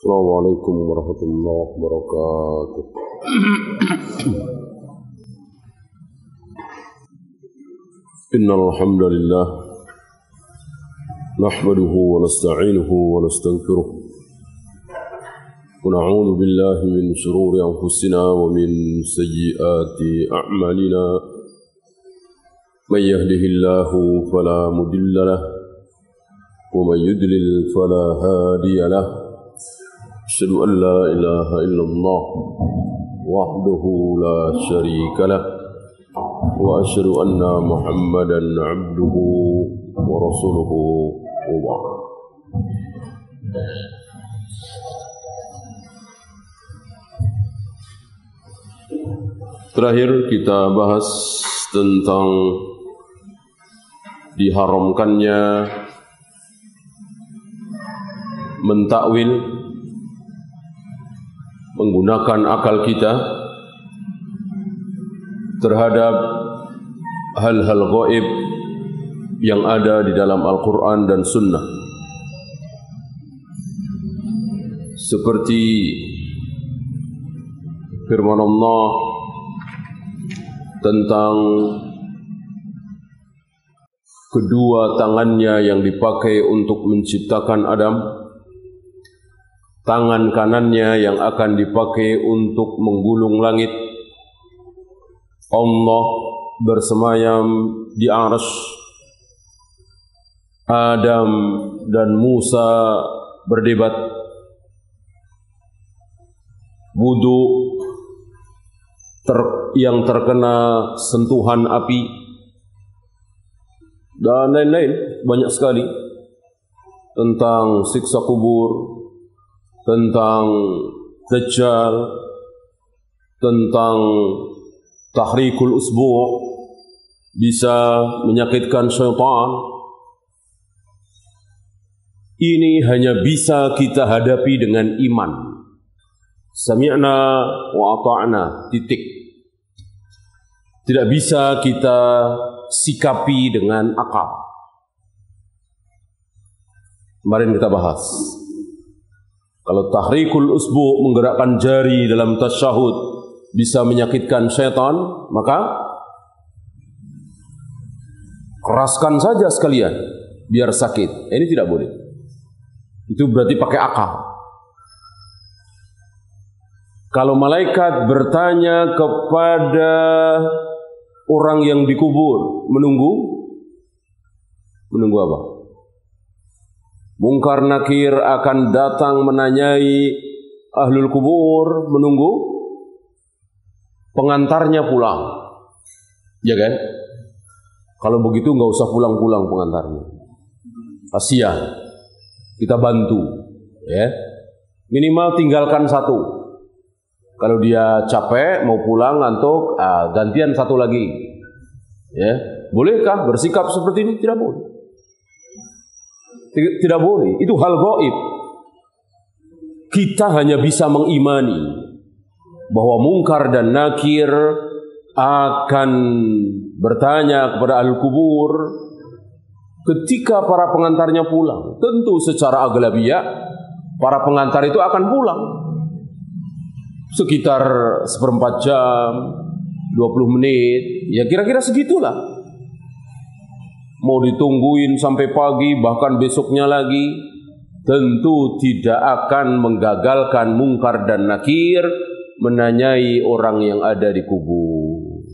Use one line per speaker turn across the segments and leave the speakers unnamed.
Assalamualaikum warahmatullahi wabarakatuh. Innal hamdalillah nahmaduhu wa nasta'inuhu wa nastaghfiruh wa na'udzu billahi min shururi anfusina wa min sayyiati a'malina. May yahdihillahu fala mudilla lahu wa may yudlil fala hadiya lahu. Asyhadu an la ilaha illallah wahdahu la syarika lah wa asyhadu anna Muhammadan abduhu wa rasuluhu wa ba'd. Terakhir kita bahas tentang diharamkannya mentakwil, menggunakan akal kita terhadap hal-hal gaib yang ada di dalam Al-Quran dan Sunnah, seperti firman Allah tentang kedua tangannya yang dipakai untuk menciptakan Adam, tangan kanannya yang akan dipakai untuk menggulung langit. Allah bersemayam di arsy, Adam dan Musa berdebat, wudu yang terkena sentuhan api, dan lain-lain, banyak sekali tentang siksa kubur, tentang Dajjal, tentang tahrikul usbu', bisa menyakitkan syaitan. Ini hanya bisa kita hadapi dengan iman. Sami'na wa ata'na, titik. Tidak bisa kita sikapi dengan akal. Kemarin kita bahas, kalau tahrikul usbu' menggerakkan jari dalam tasyahud bisa menyakitkan syaitan, maka keraskan saja sekalian biar sakit. Ini tidak boleh. Itu berarti pakai akal. Kalau malaikat bertanya kepada orang yang dikubur, menunggu apa? Mungkar Nakir akan datang menanyai ahlul kubur, menunggu pengantarnya pulang, ya kan? Kalau begitu nggak usah pulang-pulang pengantarnya, kasihan, kita bantu, ya. Minimal tinggalkan satu. Kalau dia capek mau pulang ngantuk, gantian satu lagi, ya. Bolehkah bersikap seperti ini? Tidak boleh. Tidak boleh, itu hal gaib. Kita hanya bisa mengimani bahwa Mungkar dan Nakir akan bertanya kepada ahli kubur ketika para pengantarnya pulang. Tentu secara aglabiyah para pengantar itu akan pulang sekitar 1/4 jam, 20 menit, ya kira-kira segitulah. Mau ditungguin sampai pagi, bahkan besoknya lagi, tentu tidak akan menggagalkan Mungkar dan Nakir menanyai orang yang ada di kubur.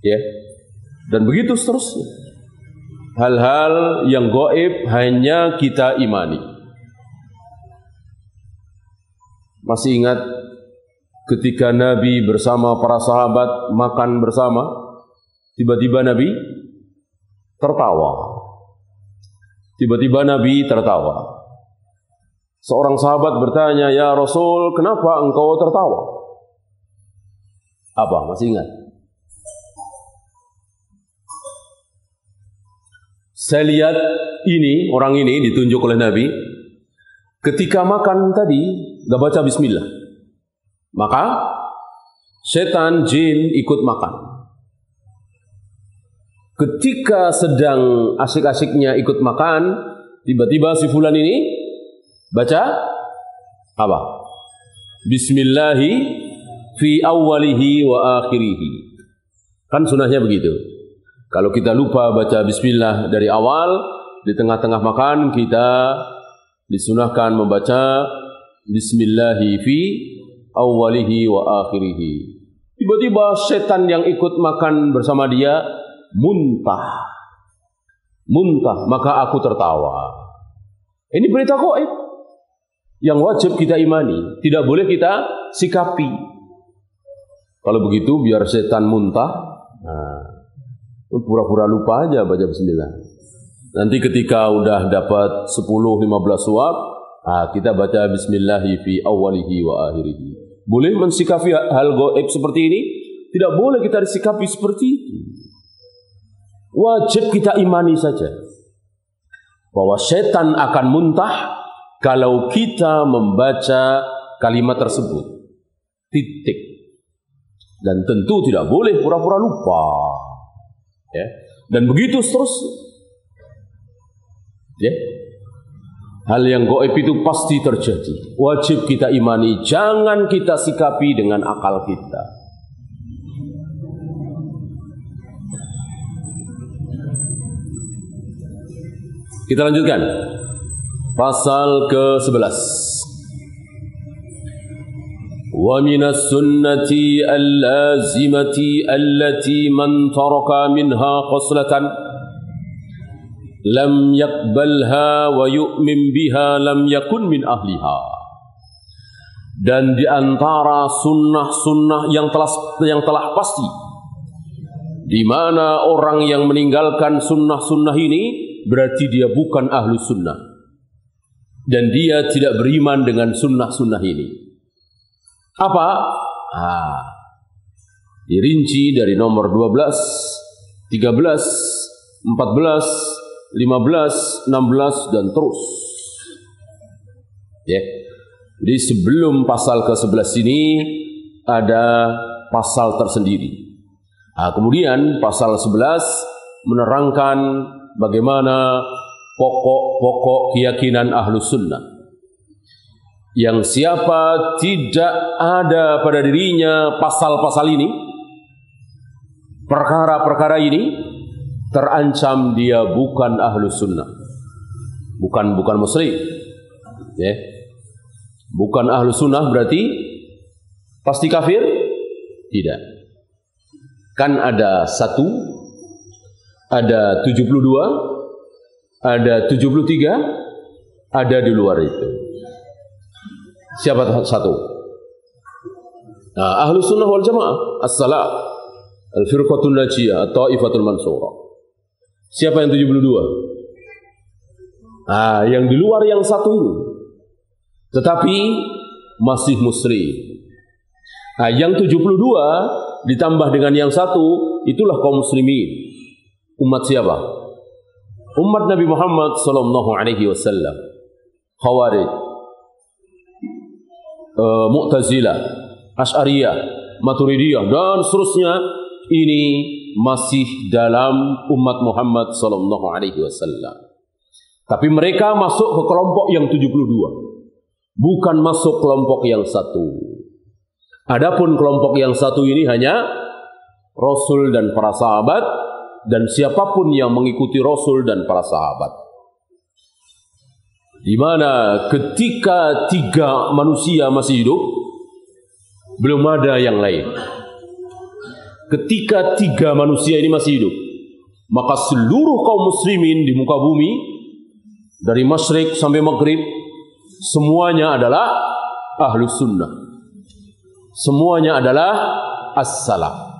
Ya. Dan begitu seterusnya. Hal-hal yang gaib hanya kita imani. Masih ingat ketika Nabi bersama para sahabat makan bersama, tiba-tiba Nabi tertawa. Tiba-tiba Nabi tertawa. Seorang sahabat bertanya, "Ya Rasul, kenapa engkau tertawa?" Apa? Masih ingat? Saya lihat ini, orang ini ditunjuk oleh Nabi, ketika makan tadi gak baca bismillah. Maka setan jin ikut makan. Ketika sedang asik-asiknya ikut makan, tiba-tiba si fulan ini baca Apa? Bismillahi fi awwalihi wa akhirihi. Kan sunahnya begitu. Kalau kita lupa baca bismillah dari awal, di tengah-tengah makan kita disunahkan membaca bismillahi fi awwalihi wa akhirihi. Tiba-tiba setan yang ikut makan bersama dia muntah, maka aku tertawa. Ini berita gaib yang wajib kita imani, tidak boleh kita sikapi. Kalau begitu biar setan muntah, pura-pura lupa aja baca bismillah. Nanti ketika udah dapat 10-15 suap, kita baca bismillahi fi awwalihi wa akhirihi. Boleh mensikapi hal gaib seperti ini? Tidak boleh kita disikapi seperti itu. Wajib kita imani saja bahwa setan akan muntah kalau kita membaca kalimat tersebut. Titik. Dan tentu tidak boleh pura-pura lupa. Ya. Dan begitu seterusnya. Ya. Hal yang gaib itu pasti terjadi. Wajib kita imani, jangan kita sikapi dengan akal kita. Kita lanjutkan. Pasal ke-11. Wa minas sunnati al-lazimati allati man taraka minha khaslatan lam yakbalha wa yu'min biha lam yakun min ahliha. Dan di antara sunnah-sunnah yang telah pasti, di mana orang yang meninggalkan sunnah-sunnah ini berarti dia bukan ahlu sunnah, dan dia tidak beriman dengan sunnah-sunnah ini. Apa? Dirinci dari nomor 12, 13, 14, 15, 16 dan terus. Ya. Jadi sebelum pasal ke-11 ini ada pasal tersendiri. Kemudian pasal 11 menerangkan bagaimana pokok-pokok keyakinan ahlu sunnah. Yang siapa tidak ada pada dirinya pasal-pasal ini, perkara-perkara ini, terancam dia bukan ahlu sunnah, bukan muslim. Ya. Bukan ahlu sunnah berarti pasti kafir? Tidak. Kan ada 1, ada 72, ada 73, ada di luar itu. Siapa satu? Ahlu sunnah wal jamaah, as-salat, al-firqatul najiyah, at-taifatul mansurah. Siapa yang 72? Yang di luar yang satu ini. Tetapi masih muslim. Yang 72 ditambah dengan yang satu, itulah kaum muslimin. Umat siapa? Umat Nabi Muhammad sallallahu alaihi wasallam. Khawarij, Mu'tazilah, Asy'ariyah, Maturidiyah dan seterusnya, ini masih dalam umat Muhammad sallallahu alaihi wasallam. Tapi mereka masuk ke kelompok yang 72, bukan masuk kelompok yang satu. Adapun kelompok yang satu ini hanya Rasul dan para sahabat, dan siapapun yang mengikuti Rasul dan para sahabat. Di mana ketika 3 manusia masih hidup, belum ada yang lain. Ketika 3 manusia ini masih hidup, maka seluruh kaum muslimin di muka bumi, dari masyrik sampai maghrib, semuanya adalah ahlu sunnah. Semuanya adalah as-salaf.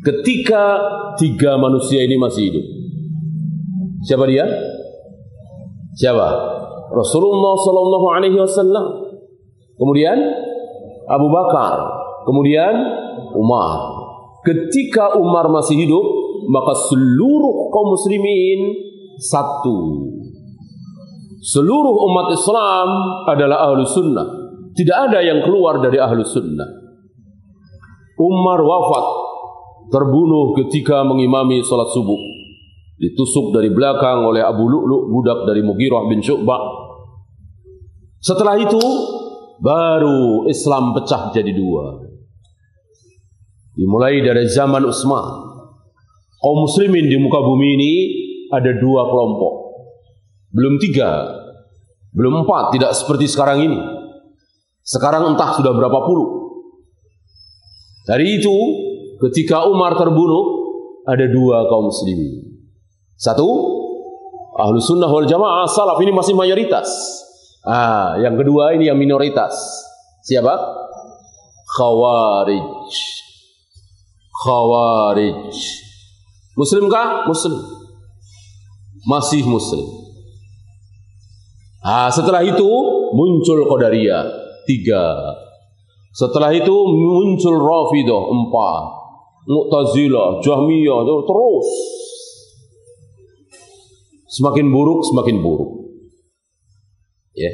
Ketika 3 manusia ini masih hidup. Siapa dia? Siapa? Rasulullah sallallahu alaihi wasallam. Kemudian Abu Bakar, kemudian Umar. Ketika Umar masih hidup, maka seluruh kaum muslimin satu. Seluruh umat Islam adalah ahlu sunnah. Tidak ada yang keluar dari ahlu sunnah. Umar wafat, terbunuh ketika mengimami salat subuh. Ditusuk dari belakang oleh Abu Lu'lu', budak dari Mughirah bin Syu'bah. Setelah itu baru Islam pecah jadi dua. Dimulai dari zaman Utsman, kaum muslimin di muka bumi ini ada dua kelompok, belum tiga, belum empat, tidak seperti sekarang ini. Sekarang entah sudah berapa puluh. Dari itu, ketika Umar terbunuh, ada dua kaum muslimin. Satu, Ahlus Sunnah wal Jamaah Salaf, ini masih mayoritas. Yang kedua ini yang minoritas. Siapa? Khawarij. Muslimkah? Muslim. Masih muslim. Setelah itu muncul Qadariyah 3. Setelah itu muncul Rafidah 4. Mu'tazilah, Jahmiyah, terus semakin buruk, semakin buruk. Ya.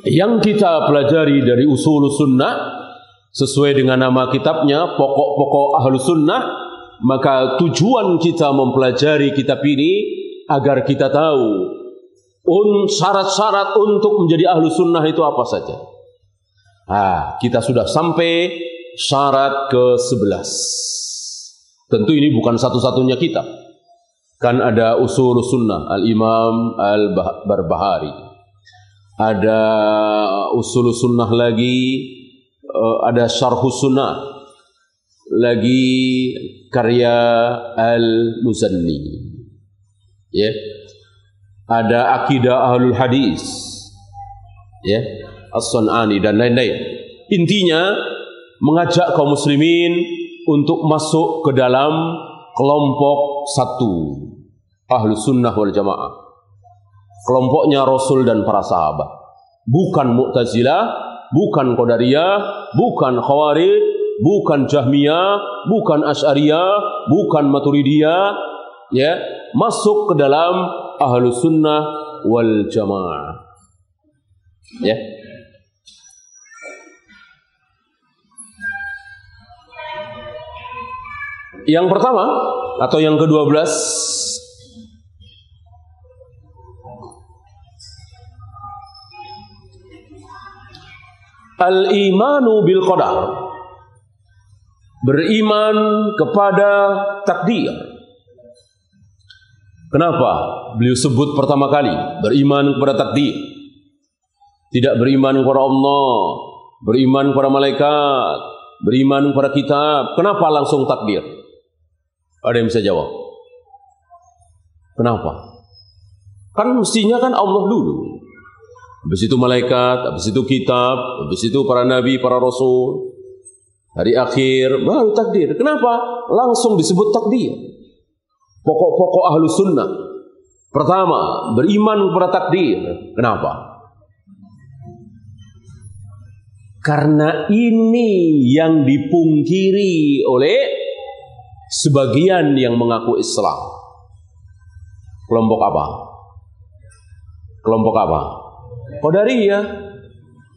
Yang kita pelajari dari usul sunnah sesuai dengan nama kitabnya, pokok-pokok ahlu sunnah, maka tujuan kita mempelajari kitab ini agar kita tahu syarat-syarat untuk menjadi ahlu sunnah itu apa saja. Kita sudah sampai syarat ke-11. Tentu ini bukan satu-satunya kitab. Kan ada usul sunnah Al-Imam Al-Barbahari, ada usul sunnah lagi, ada syarhus sunnah lagi, karya Al-Muzanni, ya. Ada akidah ahlul hadis, ya, As-Sun'ani dan lain-lain. Intinya mengajak kaum muslimin untuk masuk ke dalam kelompok satu, Ahlus Sunnah wal Jamaah. Kelompoknya Rasul dan para sahabat. Bukan Mu'tazilah, bukan Qadariyah, bukan Khawarij, bukan Jahmiyah, bukan Asy'ariyah, bukan Maturidiyah, ya, masuk ke dalam Ahlus Sunnah wal Jamaah. Ya. Yang pertama atau yang ke-12, al-imanu bil qadar, beriman kepada takdir. Kenapa beliau sebut pertama kali beriman kepada takdir? Tidak beriman kepada Allah, beriman kepada malaikat, beriman kepada kitab. Kenapa langsung takdir? Ada yang bisa jawab? Kenapa? Kan mestinya kan Allah dulu, habis itu malaikat, habis itu kitab, habis itu para nabi, para rasul, hari akhir, baru takdir. Kenapa langsung disebut takdir? Pokok-pokok ahlu sunnah. Pertama, beriman kepada takdir. Kenapa? Karena ini yang dipungkiri oleh sebagian yang mengaku Islam. Kelompok apa? Kelompok apa? Qadariyah.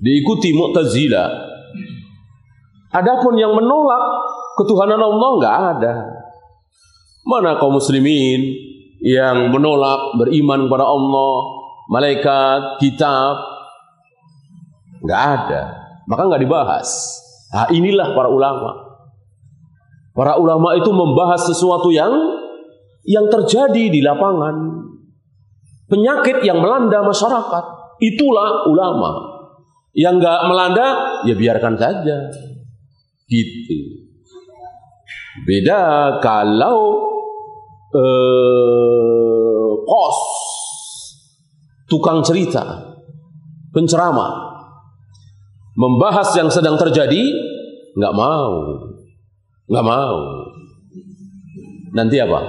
Diikuti Mu'tazilah. Adapun yang menolak ketuhanan Allah enggak ada. Mana kaum muslimin yang menolak beriman kepada Allah, malaikat, kitab? Enggak ada. Maka enggak dibahas. Inilah para ulama. Para ulama itu membahas sesuatu yang terjadi di lapangan. Penyakit yang melanda masyarakat. Itulah ulama. Yang enggak melanda, ya biarkan saja. Gitu. Beda kalau kos, tukang cerita, penceramah, membahas yang sedang terjadi, enggak mau. Nggak mau. Nanti apa?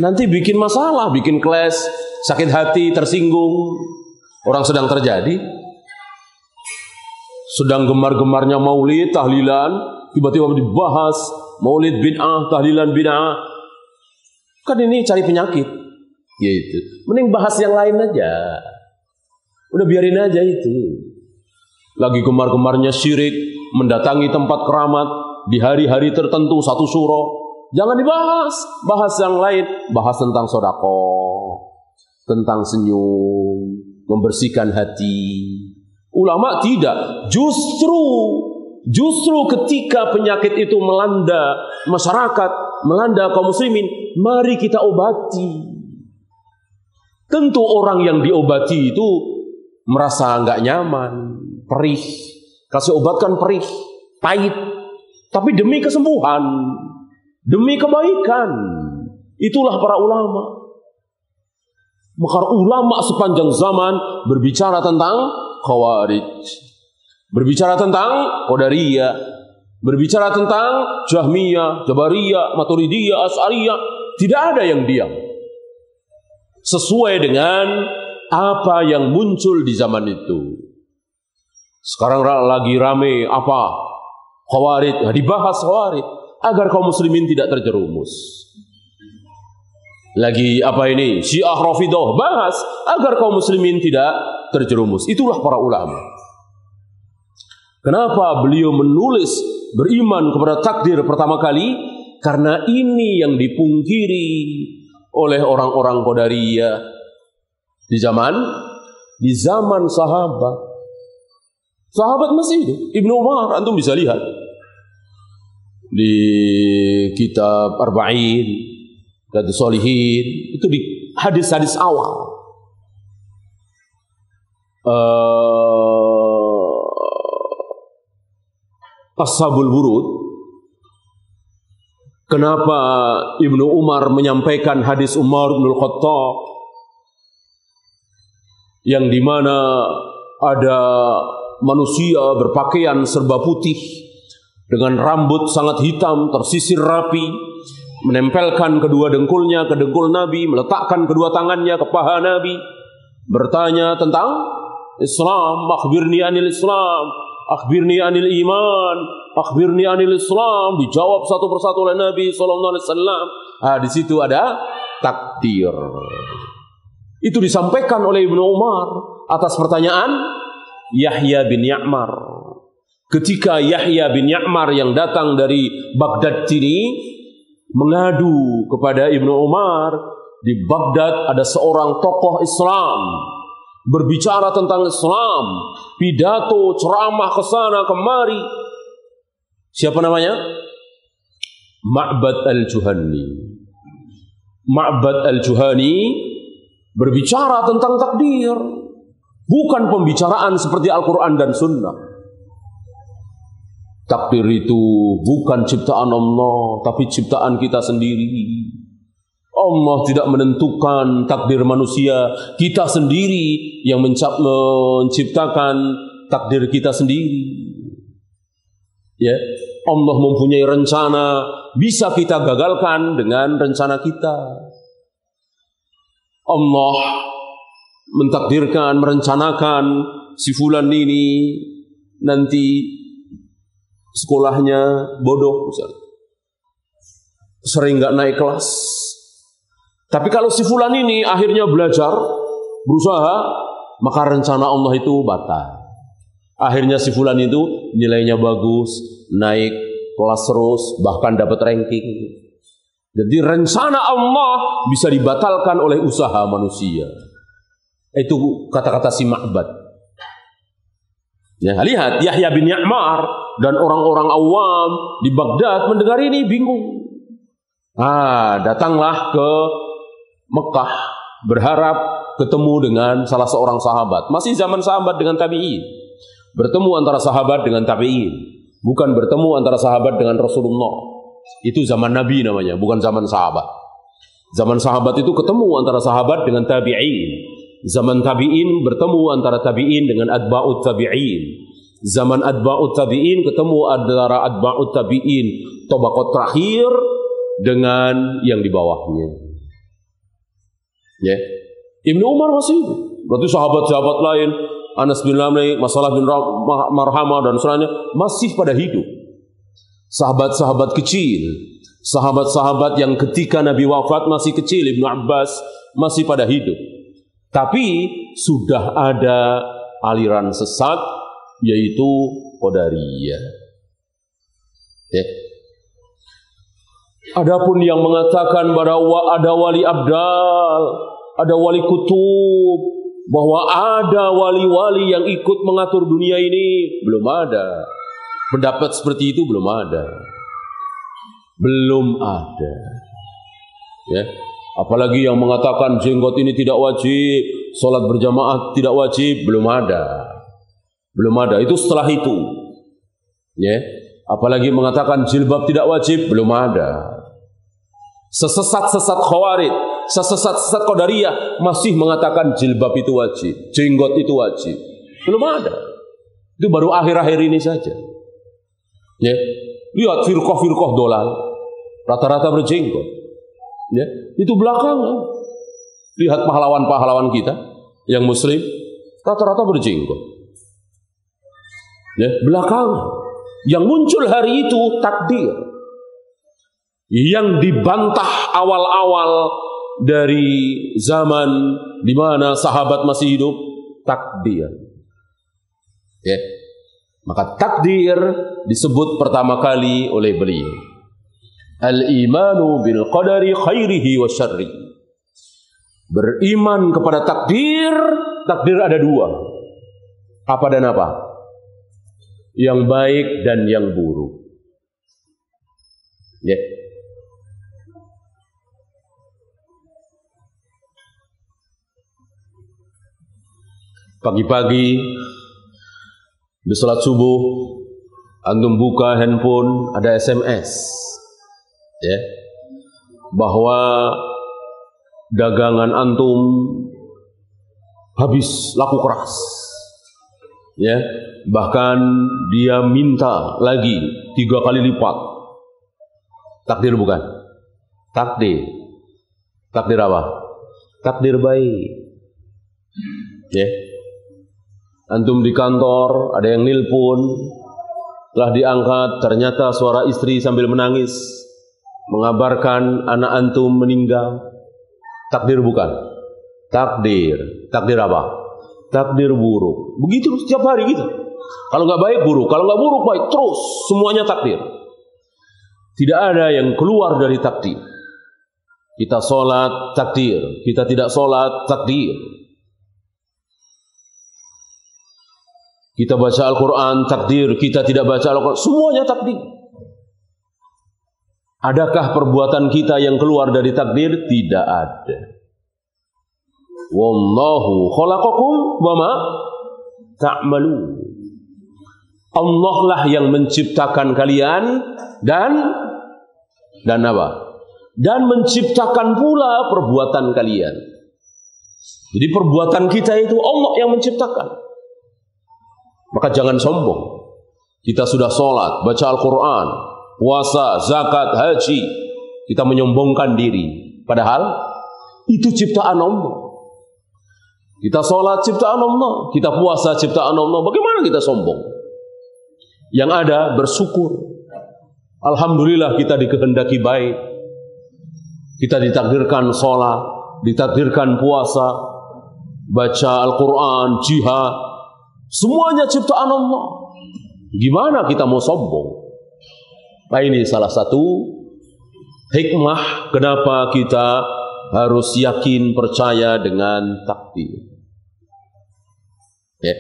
Nanti bikin masalah, bikin clash, sakit hati, tersinggung. Orang sedang terjadi, sedang gemar-gemarnya maulid, tahlilan, tiba-tiba dibahas maulid bid'ah, tahlilan bid'ah. Kan ini cari penyakit. Gitu. Mending bahas yang lain aja. Udah biarin aja itu. Lagi gemar-gemarnya syirik, mendatangi tempat keramat di hari-hari tertentu satu suro, jangan dibahas, bahas yang lain, bahas tentang sedekah, tentang senyum, membersihkan hati. Ulama tidak. Justru ketika penyakit itu melanda masyarakat, melanda kaum muslimin, mari kita obati. Tentu orang yang diobati itu merasa nggak nyaman, perih. Kasih obat kan perih, pahit. Tapi demi kesembuhan, demi kebaikan. Itulah para ulama. Maka ulama sepanjang zaman berbicara tentang Khawarij, berbicara tentang Qadariyah, berbicara tentang Jahmiyah, Jabariyah, Maturidiyah, Asy'ariyah. Tidak ada yang diam. Sesuai dengan apa yang muncul di zaman itu. Sekarang lagi rame apa? Khawarij. Nah, dibahas Khawarij agar kaum muslimin tidak terjerumus. Lagi apa ini? Syiah Rafidhah, bahas agar kaum muslimin tidak terjerumus. Itulah para ulama. Kenapa beliau menulis beriman kepada takdir pertama kali? Karena ini yang dipungkiri oleh orang-orang Qadariyah di zaman sahabat. Sahabat masih hidup. Ibnu Umar, antum bisa lihat di kitab Arba'in, Riyadhus Shalihin, itu di hadis-hadis awal. Ashabul Wurud. Kenapa Ibnu Umar menyampaikan hadis Umar bin Khattab yang dimana ada manusia berpakaian serba putih dengan rambut sangat hitam tersisir rapi, menempelkan kedua dengkulnya ke dengkul Nabi, meletakkan kedua tangannya ke paha Nabi, bertanya tentang Islam, akhbirni anil Islam, akhbirni anil iman, akhbirni anil Islam. Dijawab satu persatu oleh Nabi SAW. Di situ ada takdir. Itu disampaikan oleh Ibnu Umar atas pertanyaan Yahya bin Ya'mar. Ketika Yahya bin Ya'mar yang datang dari Baghdad ini mengadu kepada Ibnu Umar, di Baghdad ada seorang tokoh Islam berbicara tentang Islam, pidato, ceramah ke sana kemari. Siapa namanya? Ma'bad al-Juhani. Ma'bad al-Juhani berbicara tentang takdir, bukan pembicaraan seperti Al-Quran dan Sunnah. Takdir itu bukan ciptaan Allah, tapi ciptaan kita sendiri. Allah tidak menentukan takdir manusia, kita sendiri yang menciptakan takdir kita sendiri. Ya, Allah mempunyai rencana, bisa kita gagalkan dengan rencana kita. Allah mentakdirkan, merencanakan si fulan ini nanti sekolahnya bodoh, misalnya. Sering nggak naik kelas. Tapi kalau si fulan ini akhirnya belajar, berusaha, maka rencana Allah itu batal. Akhirnya si fulan itu nilainya bagus, naik kelas terus, bahkan dapat ranking. Jadi rencana Allah bisa dibatalkan oleh usaha manusia. Itu kata-kata si Ma'bad. Ya, lihat Yahya bin Ya'mar dan orang-orang awam di Baghdad mendengar ini bingung. Datanglah ke Mekah berharap ketemu dengan salah seorang sahabat. Masih zaman sahabat dengan tabi'in. Bertemu antara sahabat dengan tabi'in. Bukan bertemu antara sahabat dengan Rasulullah. Itu zaman Nabi namanya, bukan zaman sahabat. Zaman sahabat itu ketemu antara sahabat dengan tabi'in. Zaman tabi'in bertemu antara tabi'in dengan atba'ut tabi'in. Zaman atba'ut tabi'in ketemu antara atba'ut tabi'in tabaqat terakhir dengan yang di bawahnya. Ya, Ibnu Umar masih itu. Berarti sahabat-sahabat lain, Anas bin Malik, Masalah bin Marhamah dan selanjutnya masih pada hidup. Sahabat-sahabat kecil, sahabat-sahabat yang ketika Nabi wafat masih kecil, Ibnu Abbas masih pada hidup. Tapi sudah ada aliran sesat, yaitu Qadariyah. Ya. Adapun yang mengatakan bahwa ada wali abdal, ada wali kutub, bahwa ada wali-wali yang ikut mengatur dunia ini, belum ada. Pendapat seperti itu belum ada. Belum ada. Ya. Apalagi yang mengatakan jenggot ini tidak wajib, sholat berjamaah tidak wajib, belum ada. Belum ada. Itu setelah itu. Ya. Apalagi mengatakan jilbab tidak wajib, belum ada. Sesesat-sesat Khawarij, sesesat-sesat Qadariyah masih mengatakan jilbab itu wajib, jenggot itu wajib. Belum ada. Itu baru akhir-akhir ini saja. Ya. Lihat firqah-firqah dolal, rata-rata berjenggot. Ya. Itu belakangan. Lihat pahlawan-pahlawan kita yang muslim, rata-rata berjenggot. Ya. Belakangan. Yang muncul hari itu takdir. Yang dibantah awal-awal dari zaman di mana sahabat masih hidup, takdir. Ya. Maka takdir disebut pertama kali oleh beliau. Al-imanu bil qadari khairihi wa syarri. Beriman kepada takdir, takdir ada dua. Apa dan apa? Yang baik dan yang buruk. Ya. Pagi-pagi di salat subuh antum buka handphone, ada SMS. Ya. Bahwa dagangan antum habis laku keras. Ya, bahkan dia minta lagi 3 kali lipat. Takdir bukan? Takdir. Takdir apa? Takdir baik. Ya. Antum di kantor, ada yang nelpon, telah diangkat, ternyata suara istri sambil menangis, mengabarkan anak antum meninggal. Takdir bukan? Takdir. Takdir apa? Takdir buruk. Begitu setiap hari gitu. Kalau nggak baik buruk, kalau nggak buruk baik, terus semuanya takdir. Tidak ada yang keluar dari takdir. Kita sholat takdir, kita tidak sholat takdir. Kita baca Al-Quran takdir, kita tidak baca Al-Quran, semuanya takdir. Adakah perbuatan kita yang keluar dari takdir? Tidak ada. Wallahu khalaqakum wama ta'malun. Allah lah yang menciptakan kalian dan apa? Dan menciptakan pula perbuatan kalian. Jadi perbuatan kita itu Allah yang menciptakan. Maka jangan sombong. Kita sudah sholat, baca Al-Quran, puasa, zakat, haji, kita menyombongkan diri. Padahal itu ciptaan Allah. Kita sholat ciptaan Allah, kita puasa ciptaan Allah. Bagaimana kita sombong? Yang ada bersyukur. Alhamdulillah kita dikehendaki baik. Kita ditakdirkan sholat, ditakdirkan puasa, baca Al-Quran, jihad. Semuanya ciptaan Allah. Gimana kita mau sombong? Nah, ini salah satu hikmah kenapa kita harus yakin percaya dengan takdir. Ya.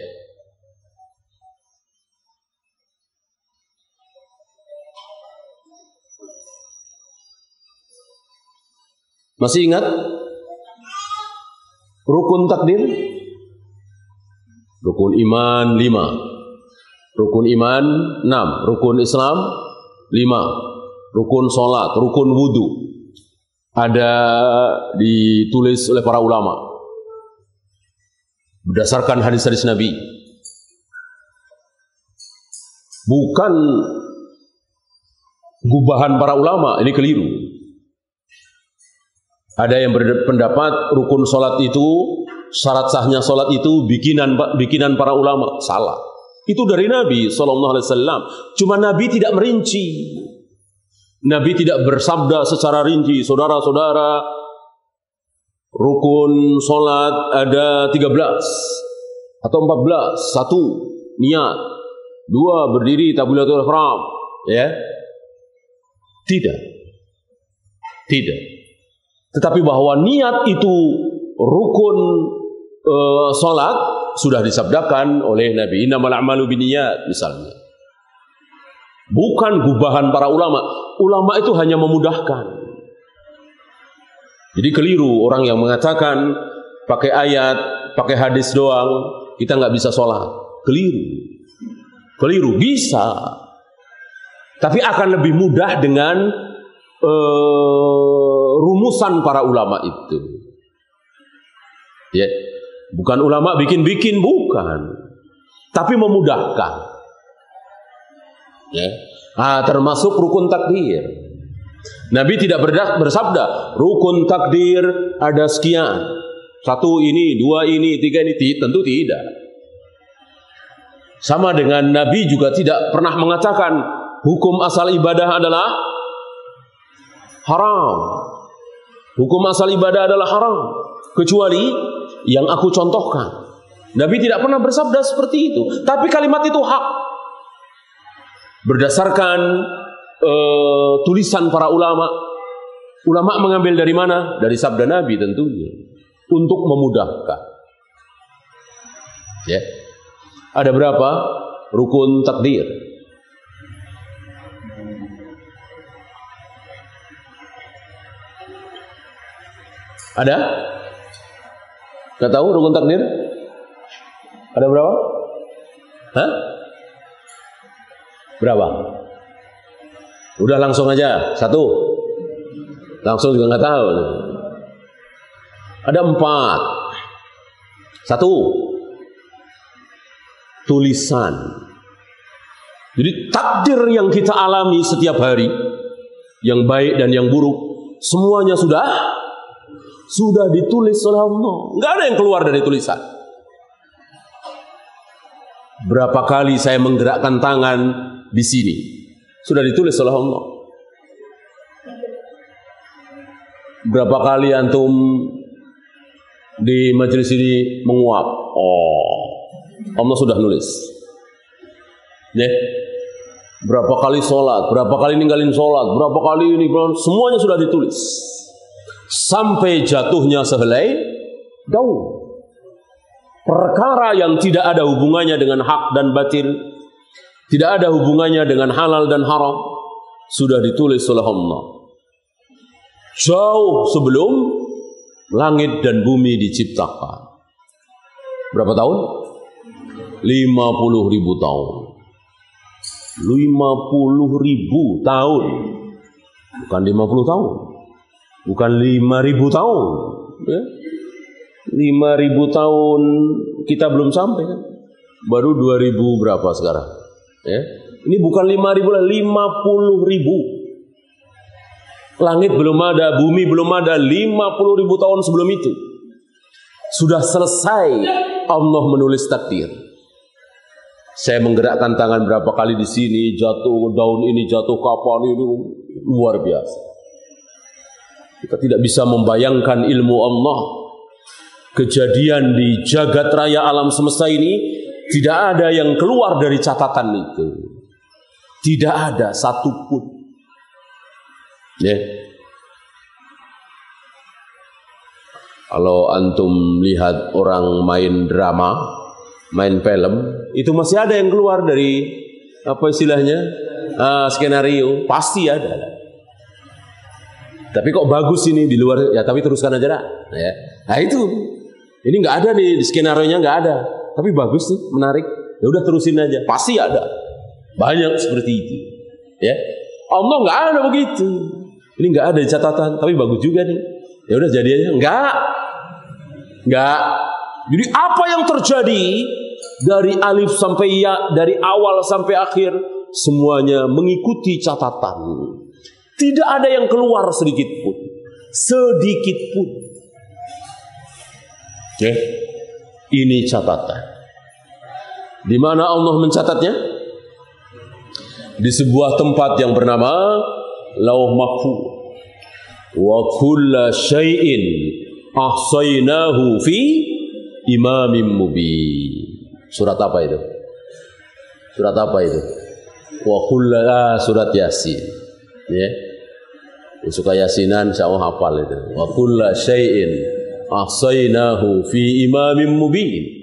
Masih ingat rukun takdir? Rukun iman 5, rukun iman 6, rukun Islam 5, rukun sholat, rukun wudu. Ada ditulis oleh para ulama berdasarkan hadis-hadis Nabi. Bukan gubahan para ulama, ini keliru. Ada yang berpendapat rukun sholat itu, syarat sahnya sholat itu bikinan para ulama. Salah. Itu dari Nabi SAW. Cuma Nabi tidak merinci. Nabi tidak bersabda secara rinci, saudara-saudara, rukun sholat ada 13 atau 14. 1, niat. 2, berdiri takbiratul ihram. Ya. Tidak. Tidak. Tetapi bahwa niat itu rukun salat sudah disabdakan oleh Nabi, innamal a'malu binniyat misalnya. Bukan gubahan para ulama. Ulama itu hanya memudahkan. Jadi keliru orang yang mengatakan pakai ayat, pakai hadis doang kita nggak bisa sholat. Keliru, bisa. Tapi akan lebih mudah dengan rumusan para ulama itu. Ya, bukan ulama bikin-bikin, bukan. Tapi memudahkan. Ya, termasuk rukun takdir. Nabi tidak bersabda rukun takdir ada sekian, 1 ini, 2 ini, 3 ini, tentu tidak. Sama dengan Nabi juga tidak pernah mengatakan hukum asal ibadah adalah haram. Hukum asal ibadah adalah haram kecuali yang aku contohkan. Nabi tidak pernah bersabda seperti itu. Tapi kalimat itu hak berdasarkan tulisan para ulama. Ulama mengambil dari mana? Dari sabda Nabi tentunya, untuk memudahkan. Ya. Ada berapa rukun takdir? Ada? Nggak tahu rukun takdir? Ada berapa? Hah? Berapa? Udah langsung aja, 1. Langsung juga nggak tahu. Ada 4. 1. Tulisan. Jadi takdir yang kita alami setiap hari, yang baik dan yang buruk, semuanya sudah ditulis oleh Allah. Nggak ada yang keluar dari tulisan. Berapa kali saya menggerakkan tangan di sini, sudah ditulis oleh Allah. Berapa kali antum di majelis ini menguap? Allah sudah nulis. Ya. Berapa kali sholat, berapa kali ninggalin sholat, berapa kali ini, semuanya sudah ditulis. Sampai jatuhnya sehelai daun. Perkara yang tidak ada hubungannya dengan hak dan batil, tidak ada hubungannya dengan halal dan haram, sudah ditulis oleh Allah jauh sebelum langit dan bumi diciptakan. Berapa tahun? 50.000 tahun. 50.000 tahun. Bukan 50 tahun. Bukan 5.000 tahun. Ya. 5.000 tahun kita belum sampai kan? Baru 2.000 berapa sekarang? Ya. Ini bukan 5.000 lah, 50.000. Langit belum ada, bumi belum ada, 50.000 tahun sebelum itu sudah selesai Allah menulis takdir. Saya menggerakkan tangan berapa kali di sini, jatuh daun ini, jatuh kapan ini, luar biasa. Kita tidak bisa membayangkan ilmu Allah. Kejadian di jagat raya alam semesta ini tidak ada yang keluar dari catatan itu. Tidak ada satupun. Ya. Kalau antum lihat orang main drama, main film, itu masih ada yang keluar dari apa istilahnya? Skenario, pasti ada. Tapi kok bagus ini di luar, ya tapi teruskan aja dah. Ya. Nah itu. Ini nggak ada nih, skenario-nya nggak ada. Tapi bagus nih, menarik. Ya udah terusin aja, pasti ada. Banyak seperti itu. Ya. Allah nggak ada begitu. Ini nggak ada di catatan, tapi bagus juga nih. Ya udah jadi aja. Nggak. Jadi apa yang terjadi dari alif sampai ya, dari awal sampai akhir, semuanya mengikuti catatan. Tidak ada yang keluar sedikit pun. Sedikit pun. Oke. Ini catatan. Di mana Allah mencatatnya? Di sebuah tempat yang bernama Lauh Mahfuz. Wa kulla syai'in ahsaynahu fi imamin mubin. Surat apa itu? Surat apa itu? Wa kulla surat Yasin. Ya. Yang suka Yasinan insyaallah hafal itu. Wa kulla syai'in ahsainahu fi imamin mubin.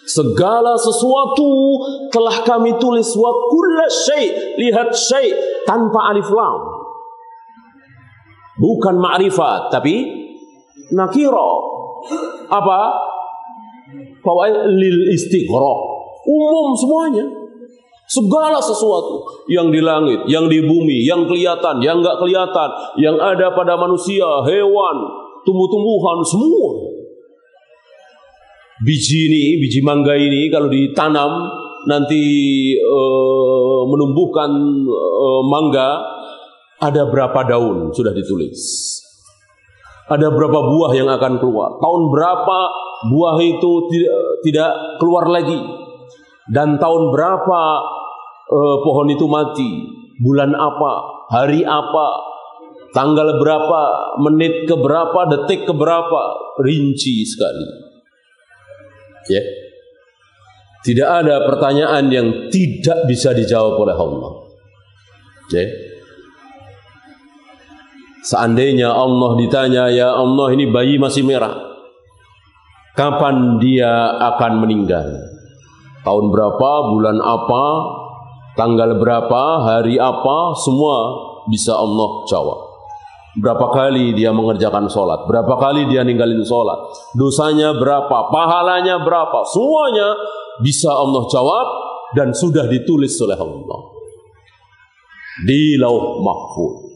Segala sesuatu telah kami tulis, wa kulla syai', lihat syai' tanpa alif lam. Bukan ma'rifat tapi nakira. Apa? Lil istighraq. Umum semuanya. Segala sesuatu yang di langit, yang di bumi, yang kelihatan, yang enggak kelihatan, yang ada pada manusia, hewan, tumbuh-tumbuhan, semua. Biji mangga ini kalau ditanam nanti menumbuhkan mangga, ada berapa daun sudah ditulis. Ada berapa buah yang akan keluar. Tahun berapa buah itu tidak keluar lagi. Dan tahun berapa pohon itu mati. Bulan apa, hari apa, tanggal berapa, menit ke berapa, detik ke berapa. Rinci sekali. Ya. Tidak ada pertanyaan yang tidak bisa dijawab oleh Allah. Ya. Seandainya Allah ditanya, ya Allah ini bayi masih merah, kapan dia akan meninggal? Tahun berapa, bulan apa, tanggal berapa, hari apa, semua bisa Allah jawab. Berapa kali dia mengerjakan sholat, berapa kali dia ninggalin sholat, dosanya berapa, pahalanya berapa, semuanya bisa Allah jawab dan sudah ditulis oleh Allah di Lauh Mahfuz.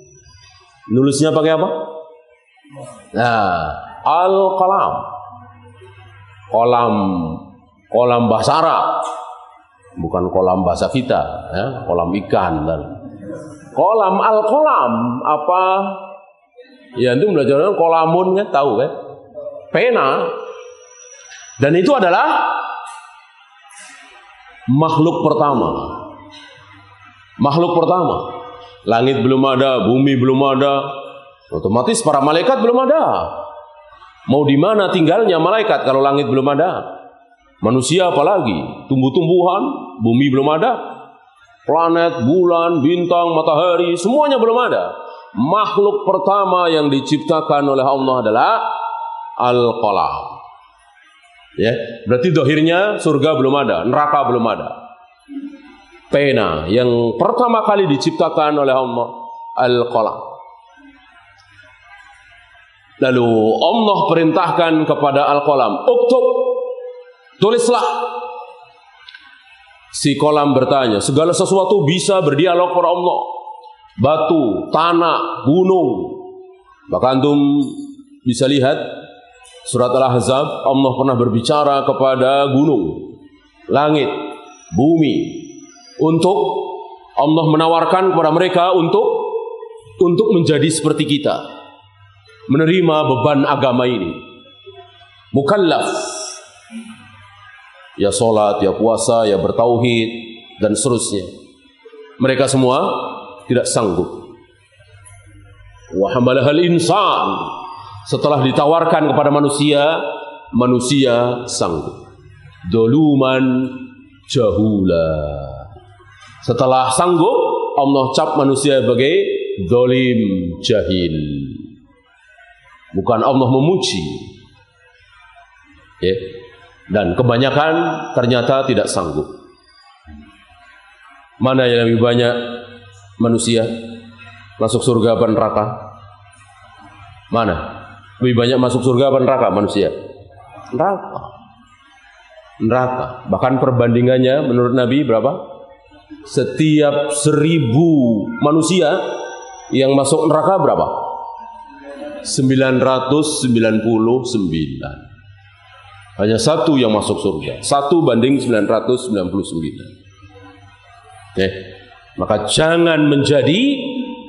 Nulisnya pakai apa? Nah, Al-Qalam. Kolam bahasa Arab. Bukan kolam bahasa kita, ya, kolam ikan dan kolam Al-Qalam apa? Ya, itu belajar kolamun kan, tahu kan? Pena. Dan itu adalah makhluk pertama. Makhluk pertama. Langit belum ada, bumi belum ada, otomatis para malaikat belum ada. Mau di mana tinggalnya malaikat kalau langit belum ada? Manusia apalagi? Tumbuh-tumbuhan, bumi belum ada. Planet, bulan, bintang, matahari, semuanya belum ada. Makhluk pertama yang diciptakan oleh Allah adalah Al-Qalam. Ya, berarti dohirnya surga belum ada, neraka belum ada. Pena yang pertama kali diciptakan oleh Allah, Al-Qalam. Lalu Allah perintahkan kepada Al-Qalam, uktub, tulislah. Si kolam bertanya, segala sesuatu bisa berdialog kepada Allah. Batu, tanah, gunung. Bahkan antum bisa lihat surat Al-Ahzab, Allah pernah berbicara kepada gunung, langit, bumi, untuk Allah menawarkan kepada mereka untuk menjadi seperti kita, menerima beban agama ini. Mukallaf, ya sholat, ya puasa, ya bertauhid dan seterusnya. Mereka semua tidak sanggup. Wa hamalahal insan, setelah ditawarkan kepada manusia, manusia sanggup. Doluman jahula. Setelah sanggup, Allah cap manusia sebagai dolim jahil. Bukan Allah memuji. Ya. Dan kebanyakan ternyata tidak sanggup. Mana yang lebih banyak manusia masuk surga apa neraka? Mana? Lebih banyak masuk surga apa neraka manusia? Neraka. Neraka. Bahkan perbandingannya menurut Nabi berapa? Setiap 1000 manusia yang masuk neraka berapa? 999. Hanya satu yang masuk surga. 1 banding 999. Maka jangan menjadi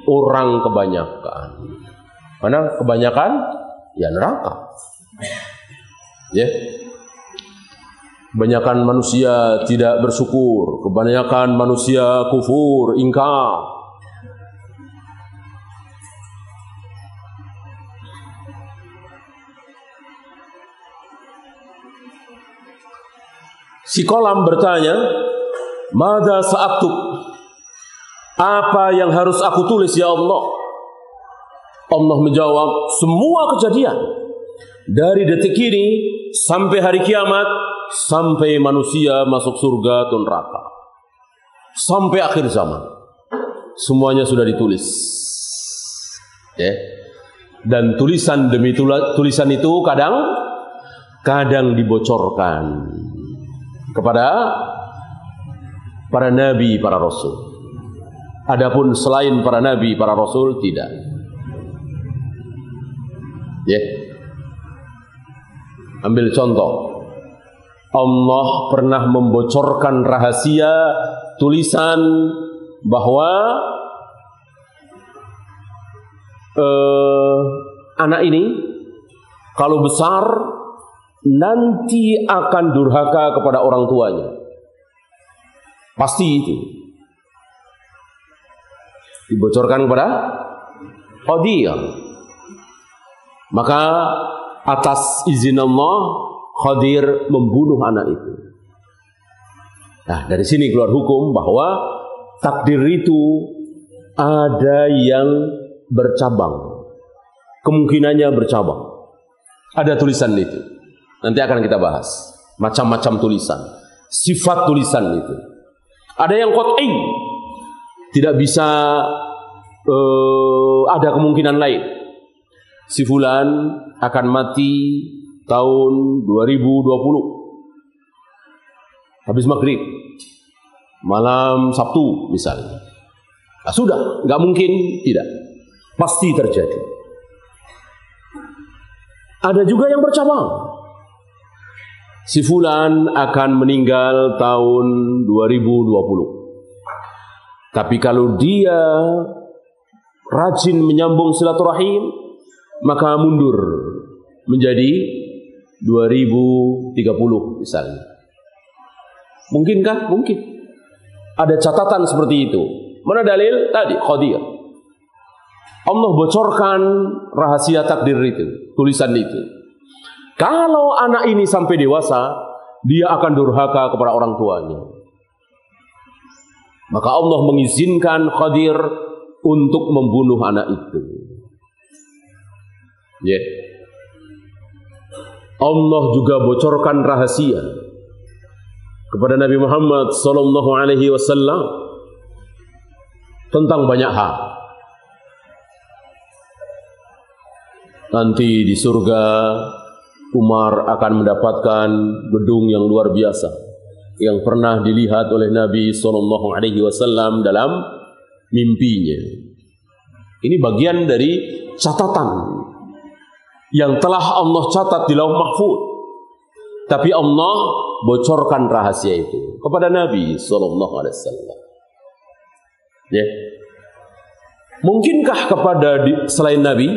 orang kebanyakan. Karena kebanyakan ya neraka. Ya. Kebanyakan manusia tidak bersyukur, kebanyakan manusia kufur, ingkar. Si kolam bertanya, "Madza sa'aktub?" Apa yang harus aku tulis ya Allah? Allah menjawab, semua kejadian dari detik ini sampai hari kiamat, sampai manusia masuk surga atau neraka, sampai akhir zaman, semuanya sudah ditulis. Ya. Dan tulisan demi tulisan itu kadang dibocorkan kepada para nabi, para rasul. Adapun selain para nabi, para rasul tidak. Ya. Ambil contoh. Allah pernah membocorkan rahasia tulisan bahwa anak ini kalau besar nanti akan durhaka kepada orang tuanya. Pasti itu. Dibocorkan kepada Khadir. Maka atas izin Allah, Khadir membunuh anak itu. Nah, dari sini keluar hukum bahwa takdir itu ada yang bercabang. Kemungkinannya bercabang. Ada tulisan itu. Nanti akan kita bahas. Macam-macam tulisan. Sifat tulisan itu. Ada yang qat'i. Tidak bisa ada kemungkinan lain. Si fulan akan mati tahun 2020. Habis maghrib. Malam Sabtu misalnya. Nah, sudah, nggak mungkin tidak. Pasti terjadi. Ada juga yang bercabang. Si fulan akan meninggal tahun 2020. Tapi kalau dia rajin menyambung silaturahim, maka mundur menjadi 2030 misalnya. Mungkinkah? Mungkin. Ada catatan seperti itu. Mana dalil? Tadi, Khadir. Allah bocorkan rahasia takdir itu, tulisan itu. Kalau anak ini sampai dewasa, dia akan durhaka kepada orang tuanya. Maka Allah mengizinkan Khadir untuk membunuh anak itu. Ya. Allah juga bocorkan rahasia kepada Nabi Muhammad sallallahu alaihi wasallam tentang banyak hal. Nanti di surga Umar akan mendapatkan gedung yang luar biasa yang pernah dilihat oleh Nabi sallallahu alaihi wasallam dalam mimpinya. Ini bagian dari catatan yang telah Allah catat di Lauh Mahfuz. Tapi Allah bocorkan rahasia itu kepada Nabi sallallahu alaihi wasallam. Ya. Mungkinkah kepada selain Nabi?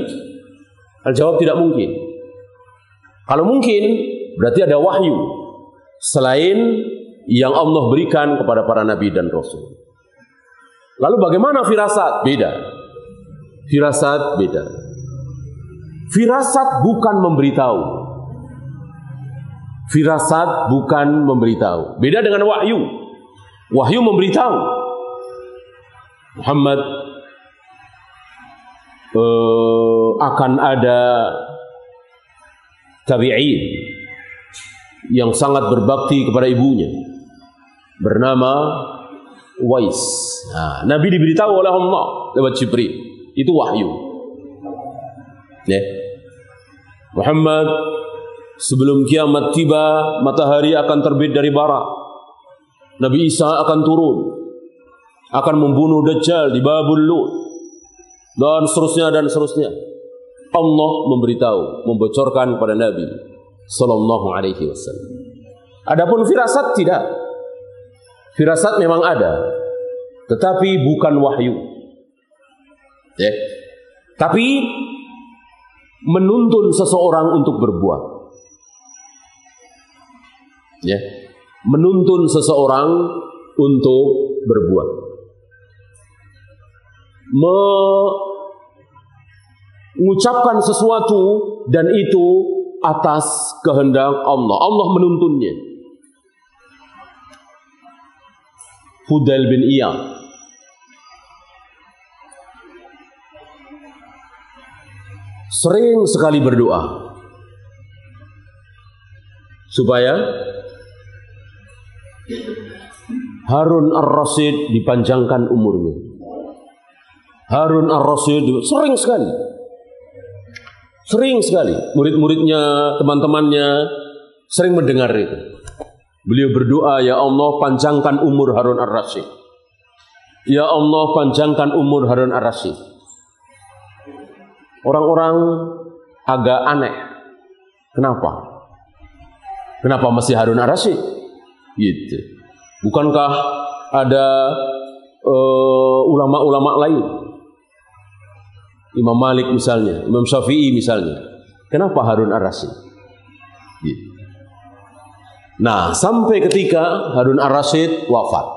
Al-jawab tidak mungkin. Kalau mungkin, berarti ada wahyu selain yang Allah berikan kepada para nabi dan rasul. Lalu bagaimana firasat? Beda. Firasat beda. Firasat bukan memberitahu. Firasat bukan memberitahu. Beda dengan wahyu. Wahyu memberitahu. Muhammad akan ada tabi'in yang sangat berbakti kepada ibunya bernama Uwais. Nah, Nabi diberitahu oleh Allah lewat Jibril. Itu wahyu. Ya. Muhammad, sebelum kiamat tiba, matahari akan terbit dari barat. Nabi Isa akan turun, akan membunuh Dajjal di Babul Lut, dan seterusnya dan seterusnya. Allah memberitahu, membocorkan pada Nabi sallallahu alaihi wasallam. Adapun firasat tidak. Firasat memang ada, tetapi bukan wahyu. Ya. Tapi menuntun seseorang untuk berbuat. Ya. Menuntun seseorang untuk berbuat. Mengucapkan sesuatu dan itu atas kehendak Allah. Allah menuntunnya. Fudail bin Iyad sering sekali berdoa. supaya Harun ar-Rasyid dipanjangkan umurnya. Harun ar-Rasyid sering sekali murid-muridnya, teman-temannya sering mendengar itu. Beliau berdoa, ya Allah panjangkan umur Harun ar-Rasyid. Ya Allah panjangkan umur Harun ar-Rasyid. Orang-orang agak aneh. Kenapa? Kenapa mesti Harun ar-Rasyid? Gitu. Bukankah ada ulama-ulama lain? Imam Malik misalnya, Imam Syafi'i misalnya. Kenapa Harun ar-Rasyid? Gitu. Nah, sampai ketika Harun ar-Rasyid wafat,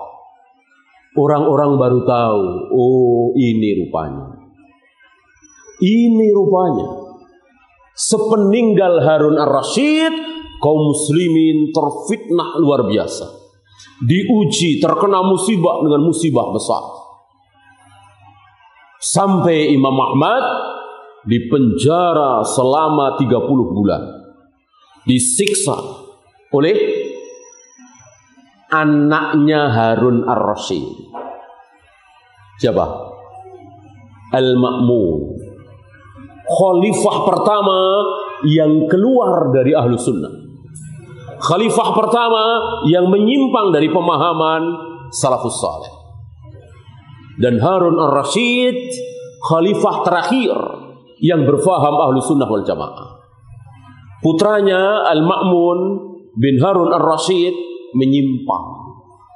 orang-orang baru tahu, oh ini rupanya. Ini rupanya. Sepeninggal Harun ar-Rasyid, kaum muslimin terfitnah luar biasa. Diuji, terkena musibah dengan musibah besar. Sampai Imam Ahmad dipenjara selama 30 bulan. Disiksa oleh anaknya Harun ar-Rasyid. Siapa? Al-Ma'mun. Khalifah pertama yang keluar dari Ahlus Sunnah. Khalifah pertama yang menyimpang dari pemahaman Salafus Saleh. Dan Harun ar-Rasyid khalifah terakhir yang berfaham Ahlus Sunnah wal Jamaah. Putranya Al-Ma'mun bin Harun ar-Rasyid menyimpang.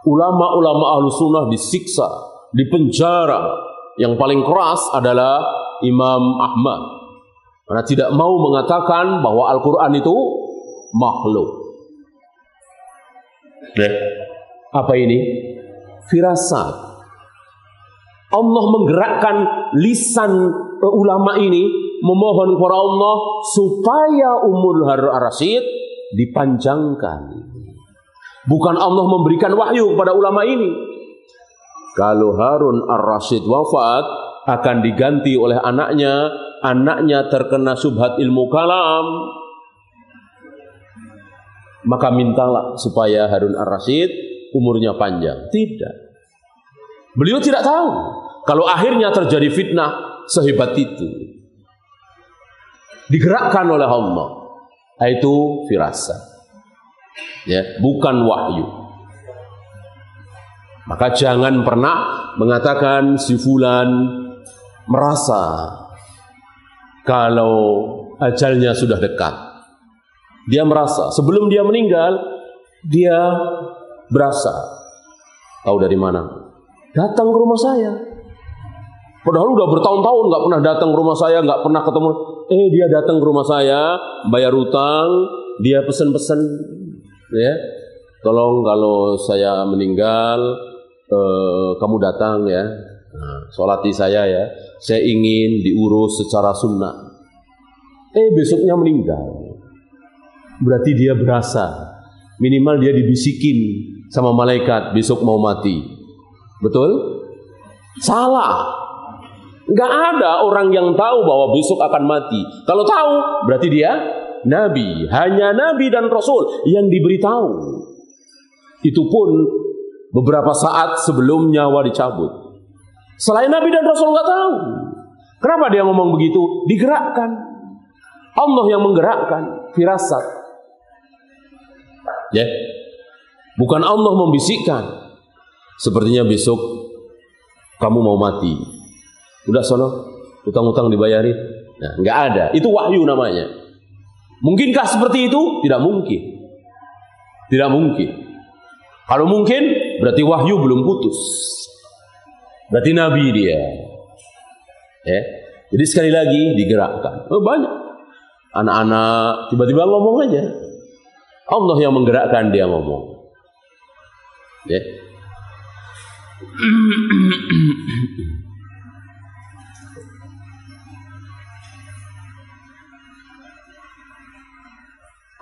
Ulama-ulama Ahlus Sunnah disiksa, dipenjara. Yang paling keras adalah Imam Ahmad, karena tidak mau mengatakan bahwa Al-Quran itu makhluk. Apa ini? Firasat. Allah menggerakkan lisan ulama ini memohon kepada Allah supaya umur Harun ar-Rasyid dipanjangkan. Bukan Allah memberikan wahyu kepada ulama ini. Kalau Harun ar-Rasyid wafat, akan diganti oleh anaknya. Anaknya terkena syubhat ilmu kalam, maka mintalah supaya Harun ar-Rasyid umurnya panjang. Tidak. Beliau tidak tahu kalau akhirnya terjadi fitnah sehebat itu. Digerakkan oleh Allah. Itu firasat. Ya, bukan wahyu. Maka jangan pernah mengatakan si fulan merasa kalau ajalnya sudah dekat. Dia merasa sebelum dia meninggal, dia berasa. Tahu dari mana? Datang ke rumah saya. Padahal udah bertahun-tahun nggak pernah datang ke rumah saya, nggak pernah ketemu. Dia datang ke rumah saya, bayar utang, dia pesen-pesen, ya. Tolong kalau saya meninggal, kamu datang ya. Nah, sholati saya ya. Saya ingin diurus secara sunnah. Besoknya meninggal. Berarti dia berasa. Minimal dia dibisikin sama malaikat besok mau mati. Betul? Salah. Gak ada orang yang tahu bahwa besok akan mati. Kalau tahu, berarti dia nabi. Hanya nabi dan rasul yang diberitahu. Itu pun beberapa saat sebelum nyawa dicabut. Selain nabi dan rasul gak tahu. Kenapa dia ngomong begitu? Digerakkan. Allah yang menggerakkan. Firasat. Ya. Bukan Allah membisikkan. Sepertinya besok kamu mau mati. Udah sono, utang-utang dibayarin. Nah, nggak ada. Itu wahyu namanya. Mungkinkah seperti itu? Tidak mungkin. Tidak mungkin. Kalau mungkin, berarti wahyu belum putus. Berarti nabi dia. Ya. Jadi sekali lagi digerakkan. Banyak. Anak-anak tiba-tiba ngomong aja. Allah yang menggerakkan dia ngomong. Ya.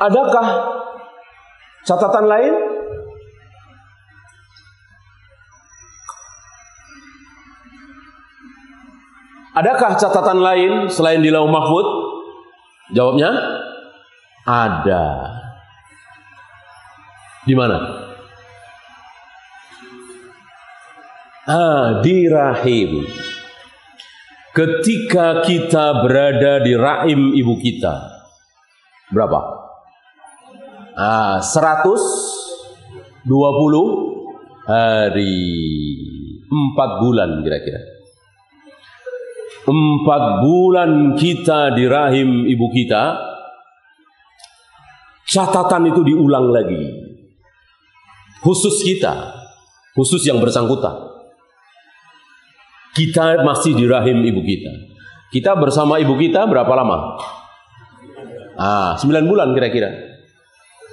Adakah catatan lain? Adakah catatan lain selain di Lauh Mahfuz? Jawabnya ada. Di mana? Di rahim. Ketika kita berada di rahim ibu kita, berapa? 120 hari, 4 bulan kira-kira. 4 bulan kita di rahim ibu kita, catatan itu diulang lagi. Khusus kita, khusus yang bersangkutan. Kita masih di rahim ibu kita. Kita bersama ibu kita berapa lama? 9 bulan kira-kira.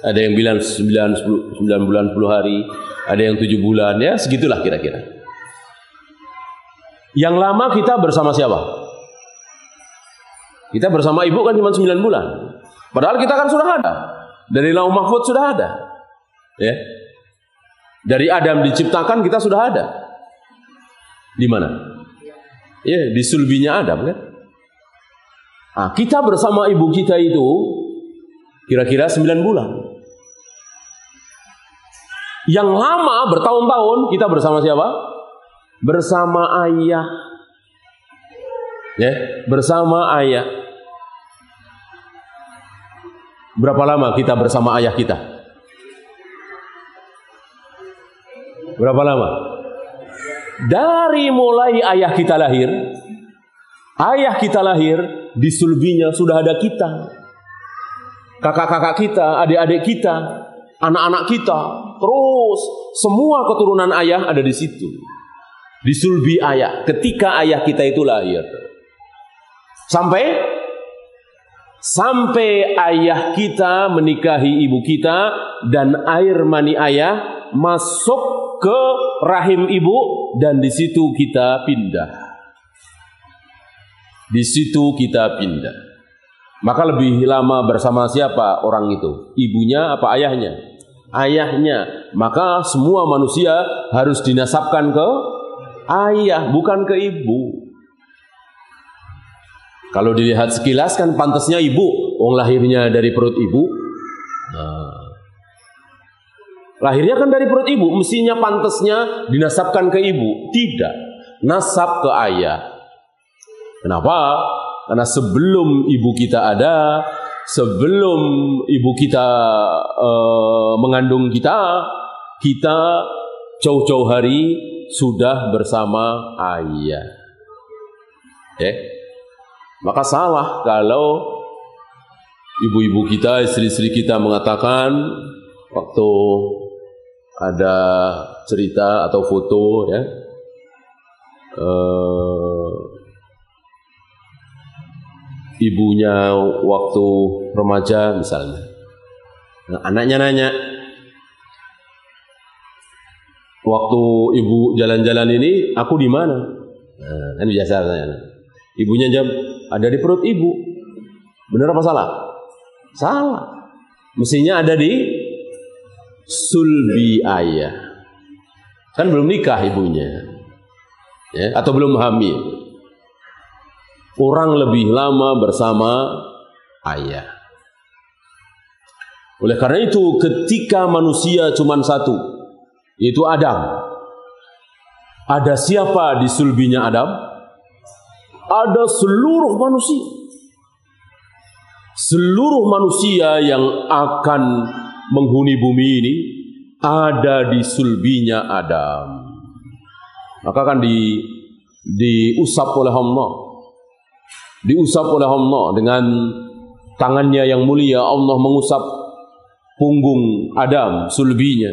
Ada yang bilang 9 bulan 10 hari, ada yang 7 bulan, ya segitulah kira-kira. Yang lama kita bersama siapa? Kita bersama ibu kan cuma 9 bulan. Padahal kita kan sudah ada. Dari Lauh Mahfuz sudah ada. Ya. Dari Adam diciptakan kita sudah ada. Di mana? Ya, di sulbinya Adam kan. Kita bersama ibu kita itu kira-kira 9 bulan. Yang lama bertahun-tahun kita bersama siapa? Bersama ayah. Ya, bersama ayah. Berapa lama kita bersama ayah kita? Berapa lama? Dari mulai ayah kita lahir, di sulbinya sudah ada kita. Kakak-kakak kita, adik-adik kita, anak-anak kita, terus semua keturunan ayah ada di situ. Di sulbi ayah, ketika ayah kita itu lahir. Sampai ayah kita menikahi ibu kita dan air mani ayah masuk ke rahim ibu dan di situ kita pindah. Di situ kita pindah. Maka lebih lama bersama siapa orang itu? Ibunya apa ayahnya? Ayahnya. Maka semua manusia harus dinasabkan ke ayah, bukan ke ibu. Kalau dilihat sekilas kan pantasnya ibu, wong lahirnya dari perut ibu. Lahirnya kan dari perut ibu, mestinya pantasnya dinasabkan ke ibu. Tidak, nasab ke ayah. Kenapa? Karena sebelum ibu kita ada, sebelum ibu kita mengandung kita jauh-jauh hari sudah bersama ayah. Maka salah kalau ibu-ibu kita, istri-istri kita mengatakan waktu ada cerita atau foto ya, ibunya waktu remaja misalnya, anaknya nanya, waktu ibu jalan-jalan ini aku di mana? Kan biasa tanya. Ibunya jawab, ada di perut ibu. Benar apa salah? Salah. Mestinya ada di sulbi ayah. Kan belum nikah ibunya, ya, atau belum hamil. Orang lebih lama bersama ayah. Oleh karena itu ketika manusia cuma satu, yaitu Adam. Ada siapa di sulbinya Adam? Ada seluruh manusia. Seluruh manusia yang akan menghuni bumi ini ada di sulbinya Adam. Maka kan diusap oleh Allah. Diusap oleh Allah dengan tangannya yang mulia. Allah mengusap punggung Adam, sulbinya.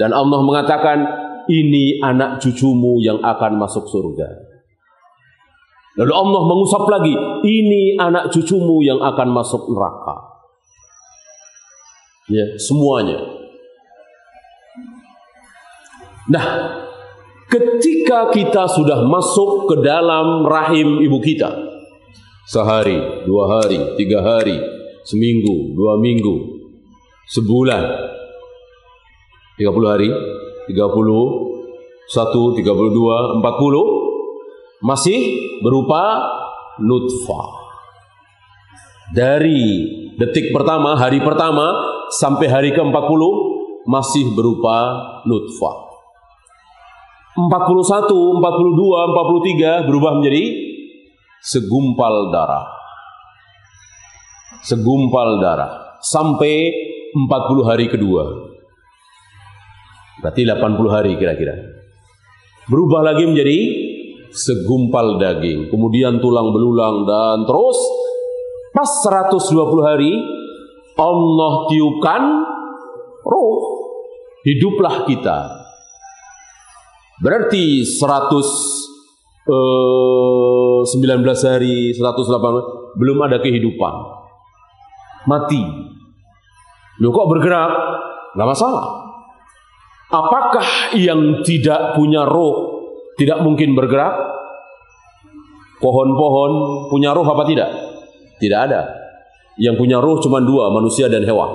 Dan Allah mengatakan, ini anak cucumu yang akan masuk surga. Lalu Allah mengusap lagi, ini anak cucumu yang akan masuk neraka. Ya, semuanya. Nah, ketika kita sudah masuk ke dalam rahim ibu kita, sehari, 2 hari, 3 hari, seminggu, 2 minggu, sebulan, 30 hari, 31, 32, 40, masih berupa nutfah. Dari detik pertama, hari pertama, sampai hari ke-40, masih berupa nutfah. 41, 42, 43 berubah menjadi segumpal darah. Segumpal darah sampai 40 hari kedua. Berarti 80 hari kira-kira. Berubah lagi menjadi segumpal daging, kemudian tulang belulang, dan terus pas 120 hari Allah tiupkan roh, hiduplah kita. Berarti 119 hari, 108 belum ada kehidupan, mati. Loh kok bergerak? Nggak masalah. Apakah yang tidak punya roh tidak mungkin bergerak? Pohon-pohon punya roh apa tidak? Tidak ada. Yang punya roh cuma dua, manusia dan hewan.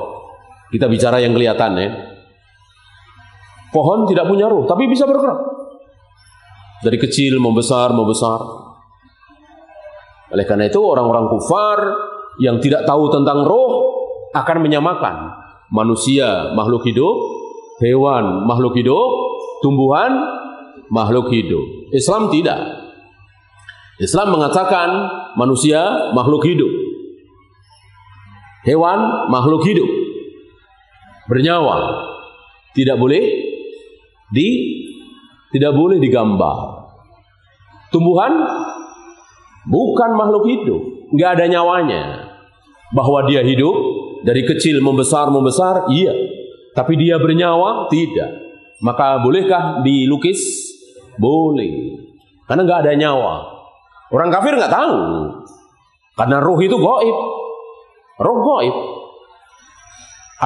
Kita bicara yang kelihatan ya. Pohon tidak punya roh, tapi bisa bergerak. Dari kecil membesar, membesar. Oleh karena itu orang-orang kufar yang tidak tahu tentang roh akan menyamakan manusia makhluk hidup, hewan makhluk hidup, tumbuhan makhluk hidup. Islam tidak. Islam mengatakan manusia makhluk hidup, hewan makhluk hidup, bernyawa, tidak boleh digambar. Tumbuhan bukan makhluk hidup, nggak ada nyawanya. Bahwa dia hidup dari kecil membesar, iya. Tapi dia bernyawa, tidak. Maka bolehkah dilukis? Boleh. Karena nggak ada nyawa. Orang kafir nggak tahu. Karena roh itu gaib. Roh gaib.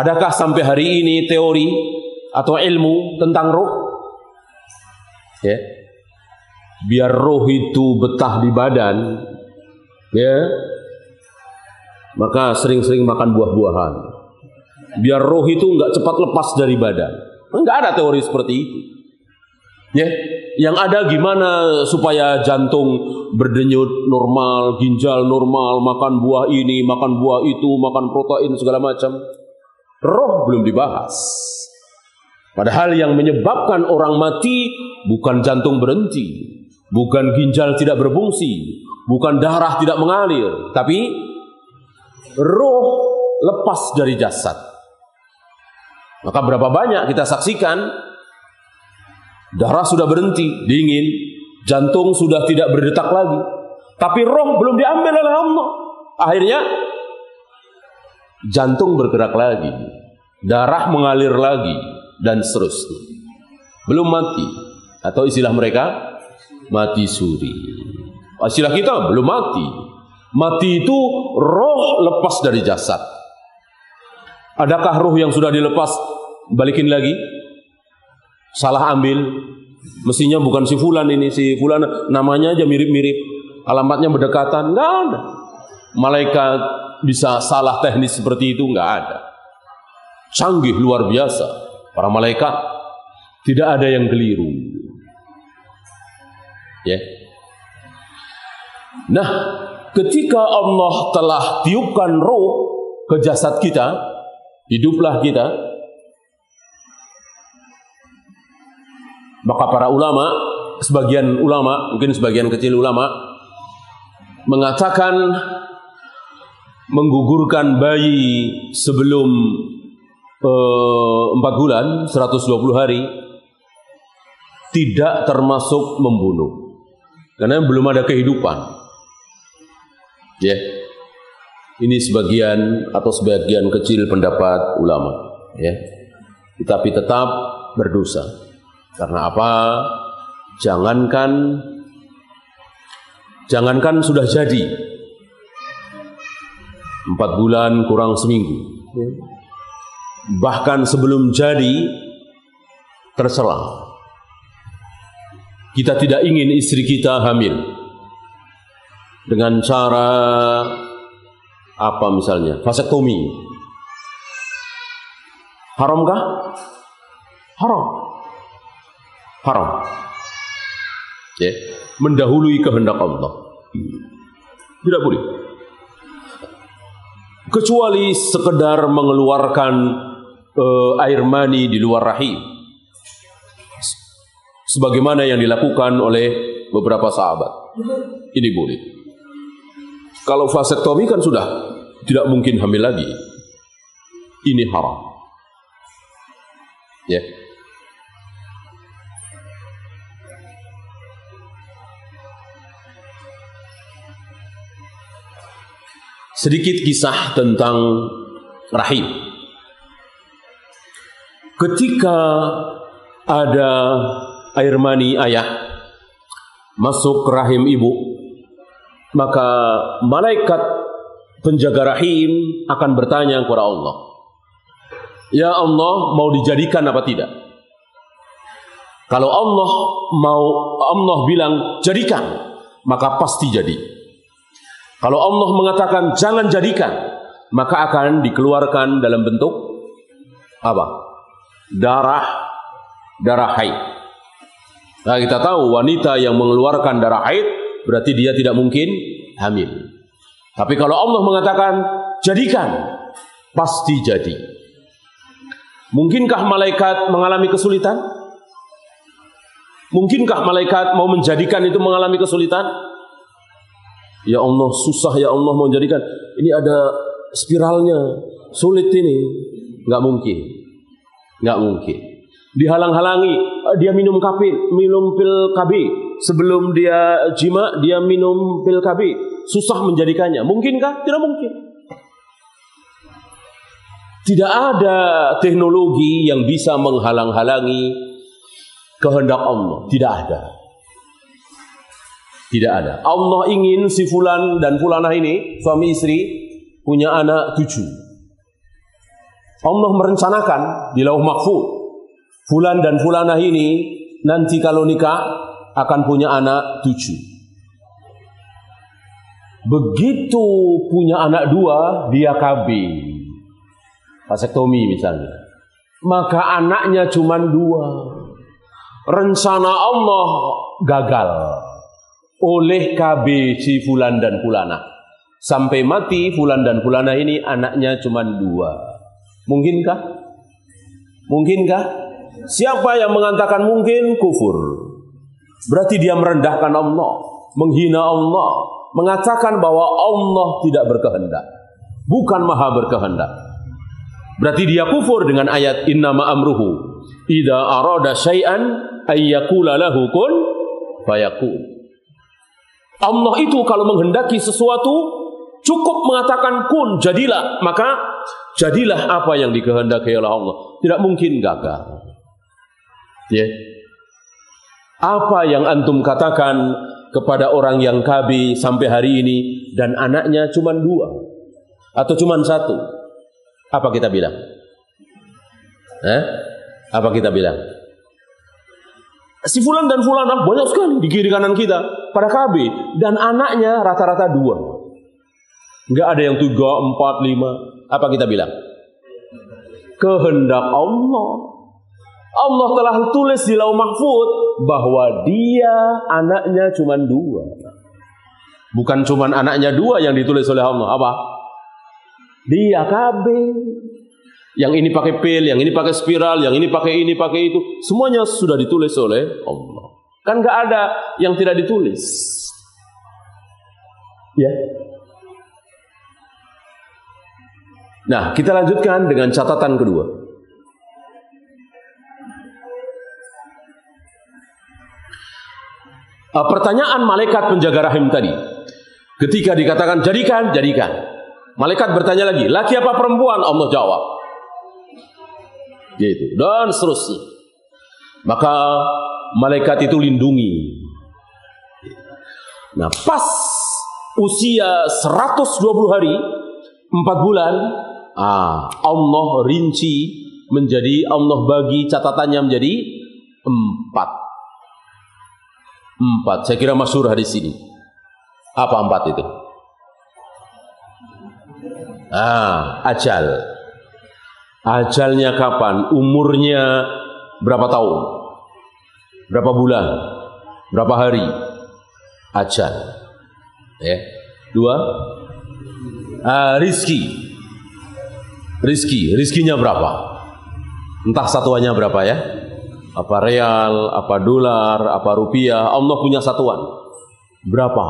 Adakah sampai hari ini teori atau ilmu tentang roh? Ya. Biar roh itu betah di badan, ya, maka sering-sering makan buah-buahan. Biar roh itu nggak cepat lepas dari badan. Nggak ada teori seperti itu. Ya, yang ada gimana supaya jantung berdenyut normal, ginjal normal, makan buah ini, makan buah itu, makan protein segala macam. Roh belum dibahas. Padahal yang menyebabkan orang mati bukan jantung berhenti, bukan ginjal tidak berfungsi, bukan darah tidak mengalir, tapi roh lepas dari jasad. Maka berapa banyak kita saksikan darah sudah berhenti, dingin, jantung sudah tidak berdetak lagi, tapi roh belum diambil oleh Allah. Akhirnya jantung bergerak lagi, darah mengalir lagi, dan seterusnya. Belum mati, atau istilah mereka mati suri. Istilah kita belum mati. Mati itu roh lepas dari jasad. Adakah roh yang sudah dilepas balikin lagi? Salah ambil. Mestinya bukan si fulan ini, si fulan namanya aja mirip-mirip, alamatnya berdekatan, nggak ada. Malaikat bisa salah teknis seperti itu, nggak ada. Canggih luar biasa. Para malaikat tidak ada yang keliru. Ya. Nah, ketika Allah telah tiupkan roh ke jasad kita, hiduplah kita. Maka para ulama, sebagian ulama, mungkin sebagian kecil ulama mengatakan menggugurkan bayi sebelum 4 bulan, 120 hari tidak termasuk membunuh, karena belum ada kehidupan. Ya, ini sebagian atau sebagian kecil pendapat ulama. Ya, tetapi tetap berdosa. Karena apa? Jangankan sudah jadi 4 bulan kurang seminggu. Ya. Bahkan sebelum jadi tercela. Kita tidak ingin istri kita hamil dengan cara apa misalnya? Vasektomi. Haramkah? Haram. Haram. Ya, mendahului kehendak Allah. Tidak boleh. Kecuali sekedar mengeluarkan air mani di luar rahim, sebagaimana yang dilakukan oleh beberapa sahabat. Ini boleh. Kalau vasektomi kan sudah tidak mungkin hamil lagi. Ini haram. Ya. Sedikit kisah tentang rahim. Ketika ada air mani ayah masuk ke rahim ibu, maka malaikat penjaga rahim akan bertanya kepada Allah, "Ya Allah, mau dijadikan apa tidak?" Kalau Allah bilang jadikan, maka pasti jadi. Kalau Allah mengatakan jangan jadikan, maka akan dikeluarkan dalam bentuk apa? Darah haid. Nah, kita tahu wanita yang mengeluarkan darah haid berarti dia tidak mungkin hamil. Tapi kalau Allah mengatakan jadikan, pasti jadi. Mungkinkah malaikat mengalami kesulitan? Mungkinkah malaikat mau menjadikan itu mengalami kesulitan? Ya Allah, susah ya Allah mau jadikan. Ini ada spiralnya, sulit ini. Nggak mungkin. Nggak mungkin. Dihalang-halangi, dia minum pil KB. Sebelum dia jima, dia minum pil KB. Susah menjadikannya. Mungkinkah? Tidak mungkin. Tidak ada teknologi yang bisa menghalang-halangi kehendak Allah. Tidak ada. Tidak ada. Allah ingin si fulan dan fulanah ini, suami istri, punya anak 7. Allah merencanakan di lauh mahfuz, fulan dan fulanah ini nanti kalau nikah akan punya anak 7. Begitu punya anak 2, dia KB, vasektomi misalnya, maka anaknya cuma 2. Rencana Allah gagal oleh KB si fulan dan fulana. Sampai mati fulan dan fulana ini anaknya cuma 2. Mungkinkah? Mungkinkah? Siapa yang mengatakan mungkin, kufur. Berarti dia merendahkan Allah, menghina Allah, mengatakan bahwa Allah tidak berkehendak, bukan maha berkehendak. Berarti dia kufur dengan ayat innama amruhu idza arada syai'an ayyakula lahu kun fayakun. Allah itu kalau menghendaki sesuatu cukup mengatakan kun, jadilah, maka jadilah apa yang dikehendaki oleh Allah. Tidak mungkin gagal. Ya. Apa yang antum katakan kepada orang yang KB sampai hari ini dan anaknya cuma 2 atau cuma 1? Apa kita bilang? Apa kita bilang? Si fulan dan fulanah banyak sekali di kiri kanan kita pada KB dan anaknya rata-rata 2. Enggak ada yang 3, 4, 5. Apa kita bilang? Kehendak Allah. Allah telah tulis di lauh mahfuz bahwa dia anaknya cuma 2. Bukan cuma anaknya 2 yang ditulis oleh Allah. Apa? Dia KB. Yang ini pakai pil, yang ini pakai spiral, yang ini pakai itu. Semuanya sudah ditulis oleh Allah. Kan gak ada yang tidak ditulis. Ya. Nah, kita lanjutkan dengan catatan kedua. Pertanyaan malaikat penjaga rahim tadi. Ketika dikatakan jadikan, jadikan. Malaikat bertanya lagi, laki apa perempuan? Allah jawab. Gitu. Dan seterusnya. Maka malaikat itu lindungi. Nah, pas usia 120 hari 4 bulan, Allah rinci menjadi, Allah bagi catatannya menjadi 4. Saya kira masyhur hadis ini. Apa 4 itu? Ajal. Ajalnya kapan? Umurnya berapa tahun? Berapa bulan? Berapa hari? Ajal. Ya. 2. Rizki. Rizkinya berapa? Entah satuannya berapa ya. Apa real, apa dolar, apa rupiah. Allah punya satuan. Berapa?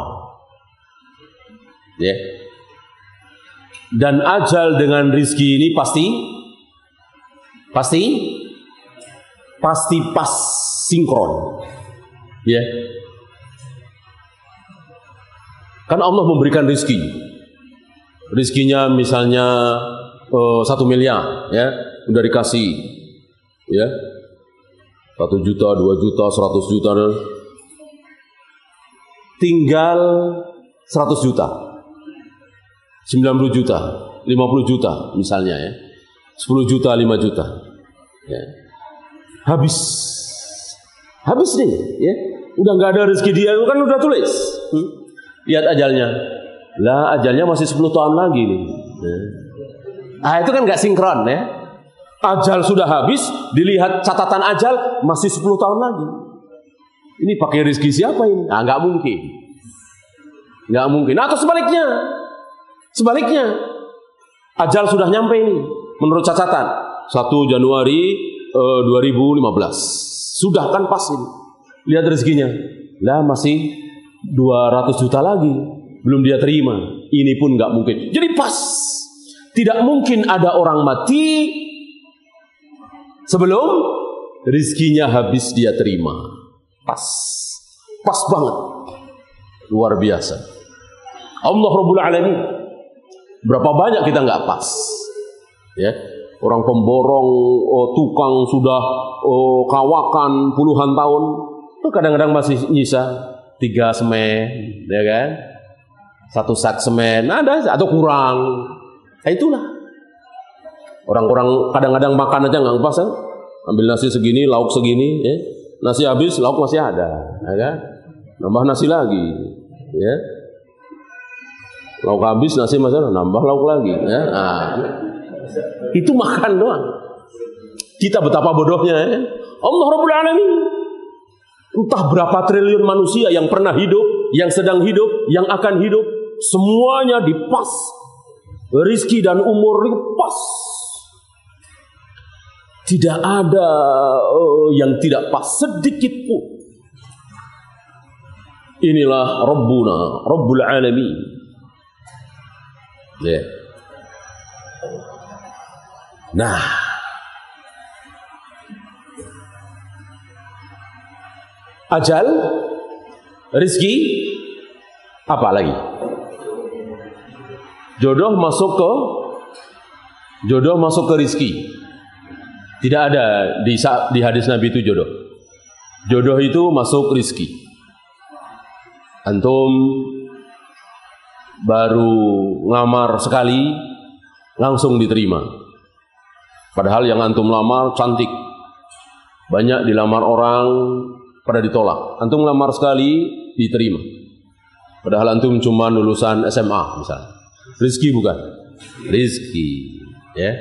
Ya. Dan ajal dengan rizki ini pasti pas sinkron. Ya. Kan Allah memberikan rizki. Rizkinya misalnya 1 miliar, ya, udah dikasih, ya, 1 juta, 2 juta, 100 juta, tinggal 100 juta, 90 juta, 50 juta misalnya, ya, 10 juta, 5 juta, ya. Habis nih, ya, udah nggak ada rezeki dia, kan udah tulis, lihat ajalnya, lah ajalnya masih 10 tahun lagi nih, ya. Itu kan nggak sinkron, ya. Ajal sudah habis, dilihat catatan ajal masih 10 tahun lagi. Ini pakai rezeki siapa ini? Nggak mungkin. Nggak mungkin. Atau sebaliknya, ajal sudah nyampe ini. Menurut catatan 1 Januari 2015. Sudah kan pas ini. Lihat rezekinya. Lah masih 200 juta lagi. Belum dia terima. Ini pun nggak mungkin. Jadi pas. Tidak mungkin ada orang mati sebelum rizkinya habis dia terima. Pas banget, luar biasa. Allah Rabbul Alamin. Berapa banyak kita nggak pas, ya? Orang pemborong, tukang sudah kawakan puluhan tahun, kadang-kadang masih nyisa 3 semen, ya kan? 1 sak semen, ada atau kurang. Itulah. Orang-orang kadang-kadang makan aja nggak pas, kan? Ambil nasi segini, lauk segini, ya. Nasi habis, lauk masih ada, ya kan? Nambah nasi lagi, ya. Lauk habis, nasi masih ada, nambah lauk lagi, ya. Itu makan doang. Kita betapa bodohnya, ya. Allah Rabbul Alamin. Entah berapa triliun manusia yang pernah hidup, yang sedang hidup, yang akan hidup, semuanya dipas. Rizki dan umur pas. Tidak ada yang tidak pas sedikit pun. Inilah Rabbuna, Rabbul Alamin. Ya. Nah, ajal, rizki, apa lagi? Jodoh masuk ke rizki. Tidak ada di hadis Nabi itu jodoh. Jodoh itu masuk rizki. Antum baru ngamar sekali, langsung diterima. Padahal yang antum lamar cantik. Banyak dilamar orang, pada ditolak. Antum lamar sekali, diterima. Padahal antum cuma lulusan SMA misalnya. Rizki bukan? Rizki, ya.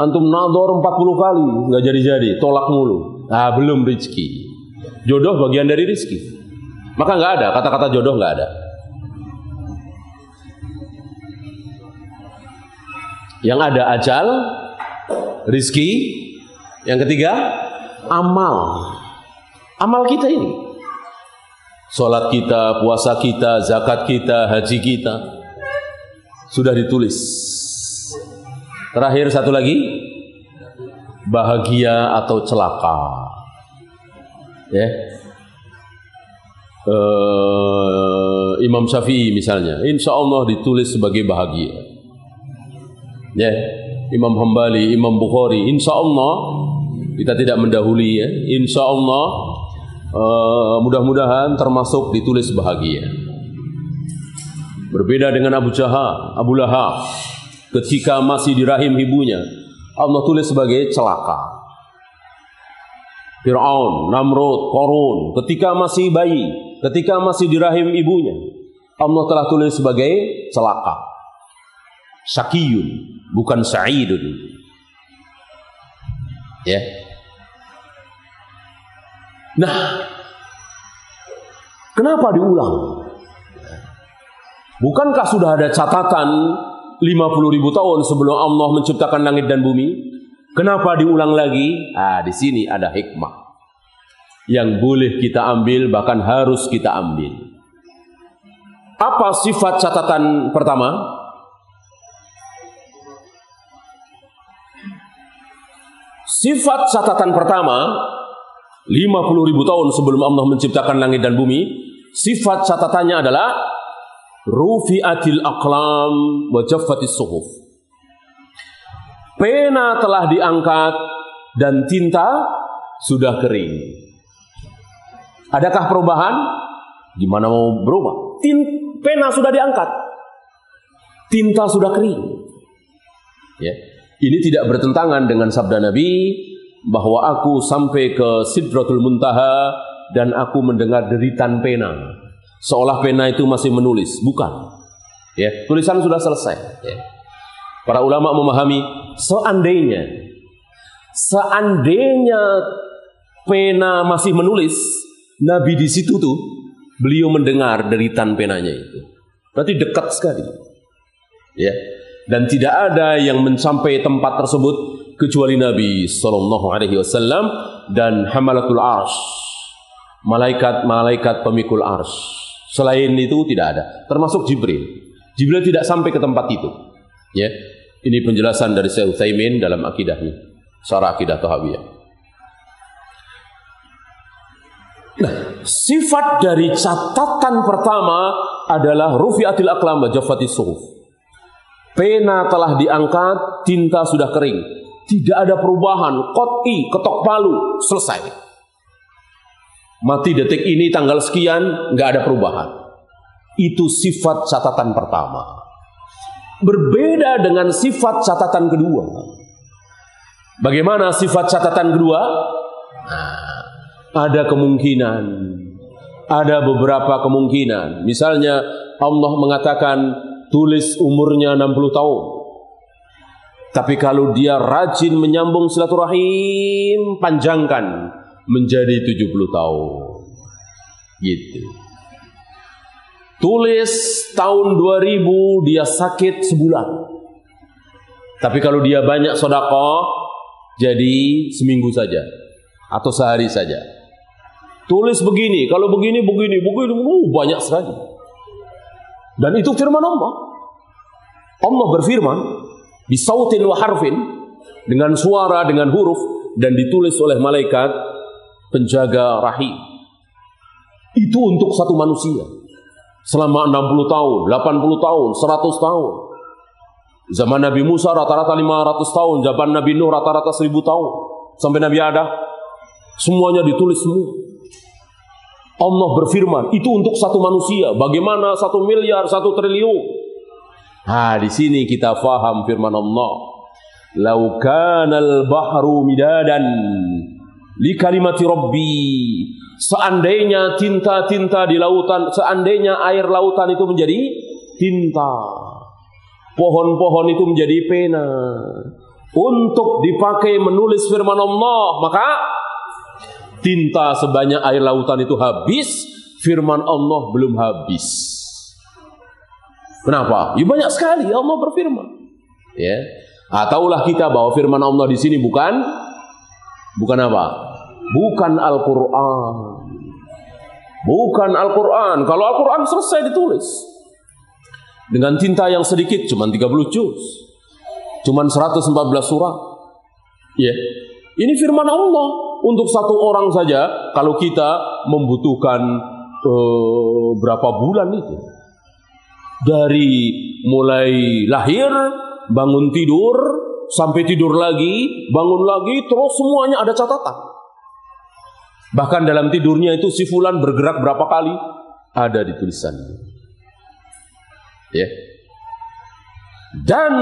Antum nador 40 kali nggak jadi-jadi, tolak mulu. Belum rizki. Jodoh bagian dari rizki. Maka nggak ada kata-kata jodoh, nggak ada. Yang ada ajal, rizki. Yang ketiga, amal. Amal kita ini. Sholat kita, puasa kita, zakat kita, haji kita. Sudah ditulis. Terakhir satu lagi, bahagia atau celaka. Ya. Imam Syafi'i misalnya, insya Allah ditulis sebagai bahagia. Ya. Imam Hambali, Imam Bukhari, insya Allah kita tidak mendahului, ya. Insya Allah mudah-mudahan termasuk ditulis bahagia. Berbeda dengan Abu Lahab, ketika masih di rahim ibunya, Allah tulis sebagai celaka. Fir'aun, Namrud, Qarun, ketika masih bayi, ketika masih di rahim ibunya, Allah telah tulis sebagai celaka. Syaqiyun, bukan sa'idun. Ya. Nah, kenapa diulang? Bukankah sudah ada catatan 50.000 tahun sebelum Allah menciptakan langit dan bumi? Kenapa diulang lagi? Di sini ada hikmah yang boleh kita ambil, bahkan harus kita ambil. Apa sifat catatan pertama? Sifat catatan pertama, 50.000 tahun sebelum Allah menciptakan langit dan bumi, sifat catatannya adalah rufi'atil aqlam wa jaffatis suhuf. Pena telah diangkat dan tinta sudah kering. Adakah perubahan? Gimana mau berubah? Pena sudah diangkat, tinta sudah kering. Ya. Ini tidak bertentangan dengan sabda Nabi bahwa aku sampai ke Sidratul Muntaha dan aku mendengar deritan pena, seolah pena itu masih menulis. Bukan. Ya, tulisan sudah selesai. Ya. Para ulama memahami, seandainya pena masih menulis, Nabi di situ tuh beliau mendengar deritan penanya itu. Berarti dekat sekali. Ya. Dan tidak ada yang mencapai tempat tersebut kecuali Nabi sallallahu alaihi wasallam dan hamalatul arsy, malaikat pemikul arsy. Selain itu tidak ada, termasuk Jibril. Jibril tidak sampai ke tempat itu. Ya. Ini penjelasan dari Syekh Utsaimin dalam akidahnya, Syarah Aqidah Thahawiyah. Nah, sifat dari catatan pertama adalah rufi'atil aqlam wa jaffatis suhuf. Pena telah diangkat, tinta sudah kering. Tidak ada perubahan, qat'i, ketok palu, selesai. Mati detik ini tanggal sekian, nggak ada perubahan. Itu sifat catatan pertama. Berbeda dengan sifat catatan kedua. Bagaimana sifat catatan kedua? Ada kemungkinan, ada beberapa kemungkinan. Misalnya Allah mengatakan tulis umurnya 60 tahun. Tapi kalau dia rajin menyambung silaturahim, panjangkan menjadi 70 tahun. Gitu. Tulis tahun 2000 dia sakit sebulan. Tapi kalau dia banyak sedekah, jadi seminggu saja atau sehari saja. Tulis begini, kalau begini, banyak sekali. Dan itu firman Allah. Allah berfirman bisautin wa harfin, dengan suara, dengan huruf, dan ditulis oleh malaikat penjaga rahim. Itu untuk satu manusia. Selama 60 tahun, 80 tahun, 100 tahun. Zaman Nabi Musa rata-rata 500 tahun, zaman Nabi Nuh rata-rata 1000 tahun. Sampai Nabi Adam, semuanya ditulis semua. Allah berfirman, itu untuk satu manusia. Bagaimana 1 miliar, 1 triliun? Di sini kita faham firman Allah. Lau kanal bahru midadan li kalimati rabbi. Seandainya tinta-tinta di lautan, seandainya air lautan itu menjadi tinta, pohon-pohon itu menjadi pena untuk dipakai menulis firman Allah, maka tinta sebanyak air lautan itu habis, firman Allah belum habis. Kenapa? Ya banyak sekali Allah berfirman. Ya, taulah kita bahwa firman Allah di sini bukan apa? Bukan Al-Quran. Bukan Al-Quran. Kalau Al-Quran selesai ditulis dengan tinta yang sedikit, cuma 30 juz, cuma 114 surat. Ya, ini firman Allah untuk satu orang saja. Kalau kita membutuhkan berapa bulan itu, dari mulai lahir, bangun tidur, sampai tidur lagi, bangun lagi, terus semuanya ada catatan. Bahkan dalam tidurnya itu si fulan bergerak berapa kali, ada di tulisannya. Ya. Dan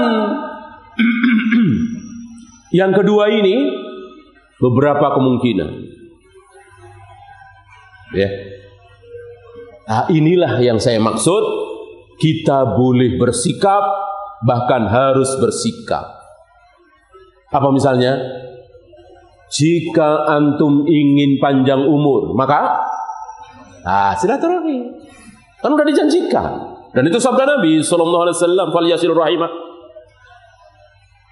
yang kedua ini beberapa kemungkinan. Ya. Inilah yang saya maksud, kita boleh bersikap, bahkan harus bersikap. Apa misalnya? Jika antum ingin panjang umur, maka silaturahmi. Kan sudah dijanjikan. Dan itu sabda Nabi sallallahu alaihi wasallam, "Falyasil rahimah."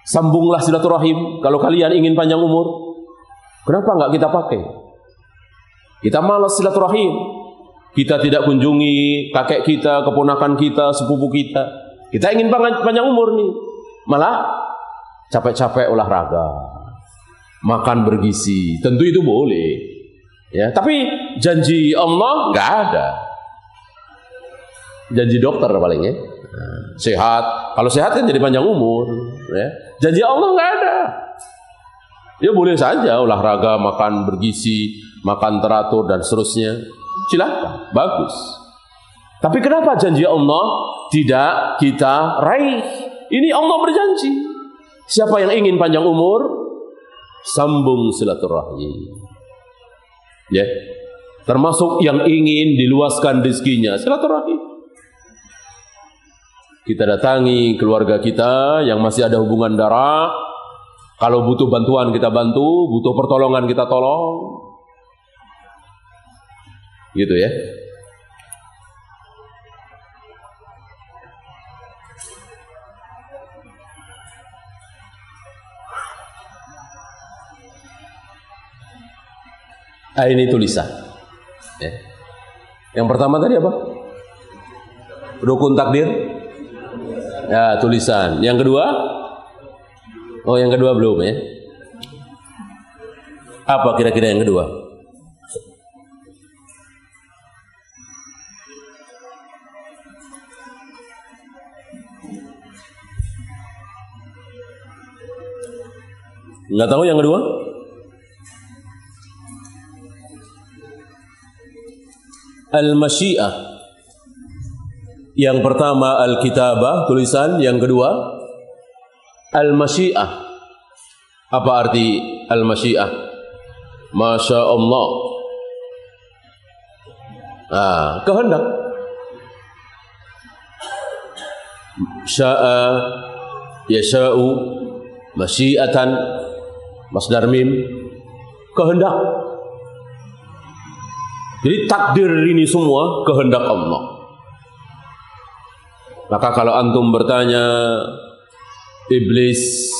Sambunglah silaturahim kalau kalian ingin panjang umur. Kenapa enggak kita pakai? Kita malas silaturahim. Kita tidak kunjungi kakek kita, keponakan kita, sepupu kita. Kita ingin panjang umur nih. Malah capek-capek olahraga, makan bergizi. Tentu itu boleh. Ya, tapi janji Allah enggak ada. Janji dokter paling ya. Sehat. Kalau sehat kan jadi panjang umur. Ya. Janji Allah enggak ada. Ya boleh saja olahraga, makan bergizi, makan teratur dan seterusnya. Silakan, bagus. Tapi kenapa janji Allah tidak kita raih? Ini Allah berjanji. Siapa yang ingin panjang umur, sambung silaturahim. Ya. Termasuk yang ingin diluaskan rezekinya, silaturahim. Kita datangi keluarga kita yang masih ada hubungan darah. Kalau butuh bantuan kita bantu, butuh pertolongan kita tolong. Gitu ya. Ini tulisan. Ya. Yang pertama tadi apa? Rukun takdir. Ya, tulisan. Yang kedua? Oh, yang kedua belum ya. Apa kira-kira yang kedua? Nggak tahu yang kedua? Al-Masyiah. Yang pertama Al-Kitabah, tulisan. Yang kedua Al-Masyiah. Apa arti Al-Masyiah? Masya Allah. Kehendak. Sya'a yasha'u masyiatan, masdar mim, kehendak. Jadi takdir ini semua kehendak Allah. Maka kalau antum bertanya, iblis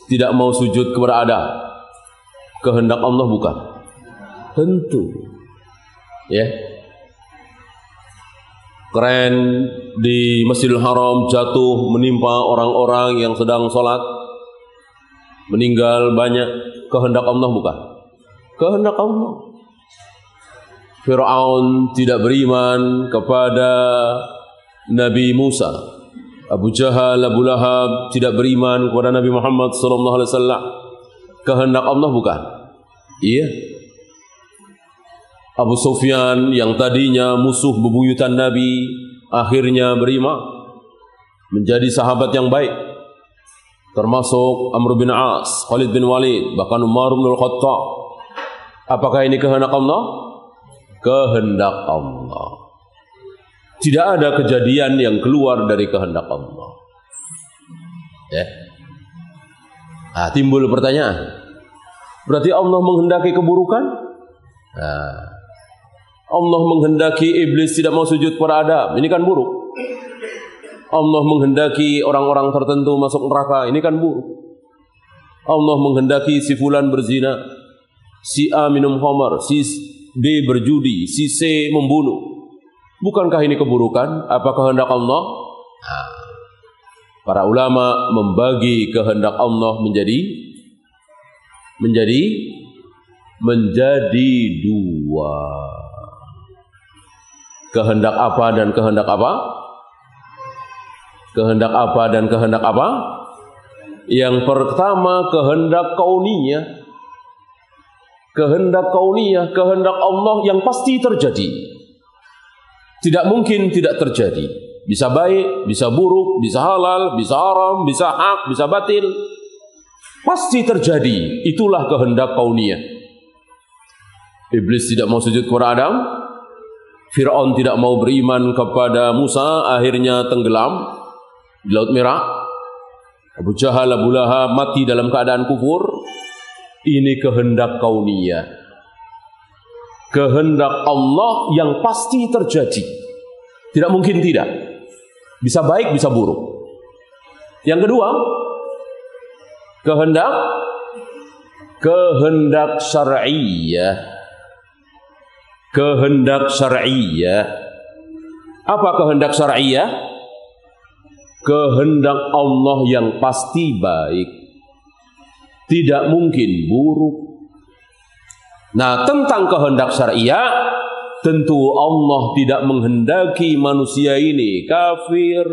tidak mau sujud kepada Adam, kehendak Allah bukan? Tentu. Ya. Keren di Masjidil Haram jatuh menimpa orang-orang yang sedang sholat, meninggal banyak, kehendak Allah bukan? Kehendak Allah. Fir'aun tidak beriman kepada Nabi Musa. Abu Jahal, Abu Lahab tidak beriman kepada Nabi Muhammad SAW. Kehendak Allah bukan? Iya. Abu Sufyan yang tadinya musuh bebuyutan Nabi, akhirnya beriman, menjadi sahabat yang baik. Termasuk Amr bin As, Khalid bin Walid, bahkan Umar bin Al-Khattab. Apakah ini kehendak Allah? Kehendak Allah. Tidak ada kejadian yang keluar dari kehendak Allah. Ya. Timbul pertanyaan. Berarti Allah menghendaki keburukan? Allah menghendaki iblis tidak mau sujud kepada Adam. Ini kan buruk. Allah menghendaki orang-orang tertentu masuk neraka. Ini kan buruk. Allah menghendaki si fulan berzina, si A minum khamar, si B berjudi, si C membunuh. Bukankah ini keburukan? Apa kehendak Allah? Para ulama membagi kehendak Allah menjadi dua. Kehendak apa dan kehendak apa? Kehendak apa dan kehendak apa? Yang pertama kehendak kauniyah. Kehendak kauniyah, kehendak Allah yang pasti terjadi. Tidak mungkin tidak terjadi. Bisa baik, bisa buruk, bisa halal, bisa haram, bisa hak, bisa batil. Pasti terjadi. Itulah kehendak kauniyah. Iblis tidak mau sujud kepada Adam. Fir'aun tidak mau beriman kepada Musa, akhirnya tenggelam di Laut Merah. Abu Jahal, Abu Lahab mati dalam keadaan kufur. Ini kehendak kauniyah. Kehendak Allah yang pasti terjadi. Tidak mungkin tidak. Bisa baik, bisa buruk. Yang kedua, Kehendak syar'iyah. Kehendak syar'iyah. Apa kehendak syar'iyah? Kehendak Allah yang pasti baik, tidak mungkin buruk. Nah, tentang kehendak syariah, tentu Allah tidak menghendaki manusia ini kafir.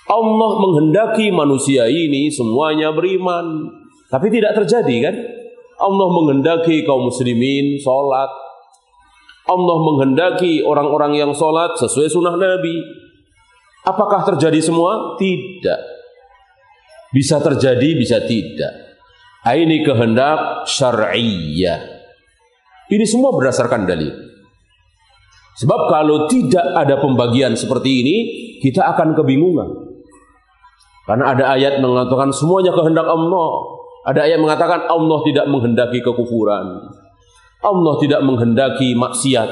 Allah menghendaki manusia ini semuanya beriman. Tapi tidak terjadi kan? Allah menghendaki kaum muslimin sholat. Allah menghendaki orang-orang yang sholat sesuai sunnah Nabi. Apakah terjadi semua? Tidak. Bisa terjadi, bisa tidak. Ini kehendak syar'iyah. Ini semua berdasarkan dalil. Sebab kalau tidak ada pembagian seperti ini, kita akan kebingungan. Karena ada ayat mengatakan semuanya kehendak Allah. Ada ayat mengatakan Allah tidak menghendaki kekufuran. Allah tidak menghendaki maksiat.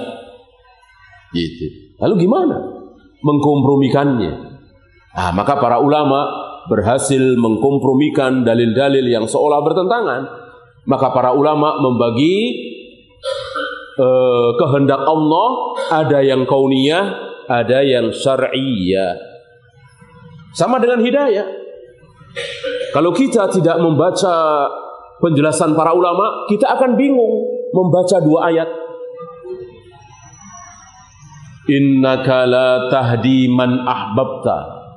Gitu. Lalu gimana mengkompromikannya? Nah, maka para ulama berhasil mengkompromikan dalil-dalil yang seolah bertentangan. Maka para ulama membagi kehendak Allah, ada yang kauniyah, ada yang syar'iyah. Sama dengan hidayah. Kalau kita tidak membaca penjelasan para ulama, kita akan bingung membaca dua ayat. Innaka la tahdi man ahbabta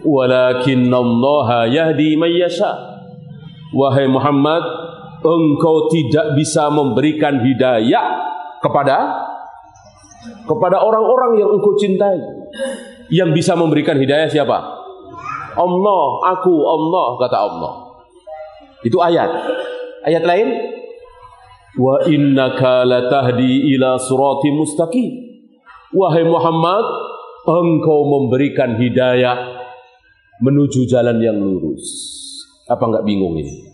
walakinallaha yahdi man yasha. Wahai Muhammad, engkau tidak bisa memberikan hidayah kepada orang-orang yang engkau cintai. Yang bisa memberikan hidayah siapa? Allah, aku, Allah, kata Allah. Itu ayat. Ayat lain, wa innaka latahdi ila siratim mustaqim. Wahai Muhammad, engkau memberikan hidayah menuju jalan yang lurus. Apa enggak bingung ini?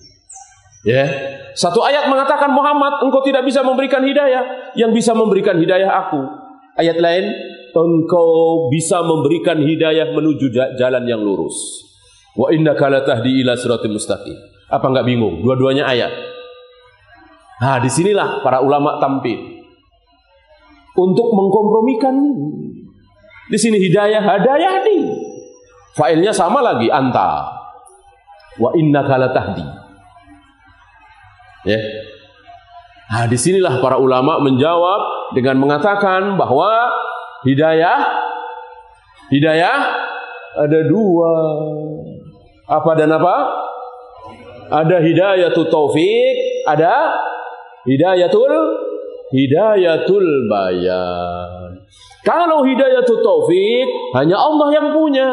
Ya, satu ayat mengatakan Muhammad, engkau tidak bisa memberikan hidayah. Yang bisa memberikan hidayah aku. Ayat lain, engkau bisa memberikan hidayah menuju jalan yang lurus. Wa innaka latahdi ila siratim mustaqim. Apa enggak bingung? Dua-duanya ayat. Nah, disinilah para ulama tampil untuk mengkompromikan. Di sini hidayah, hadayahdi. Failnya sama lagi, anta. Wa innaka latahdi. Ya. Nah, disinilah para ulama menjawab dengan mengatakan bahwa hidayah ada dua. Apa dan apa? Ada hidayatul taufik, ada hidayatul bayan. Kalau hidayatul taufik hanya Allah yang punya.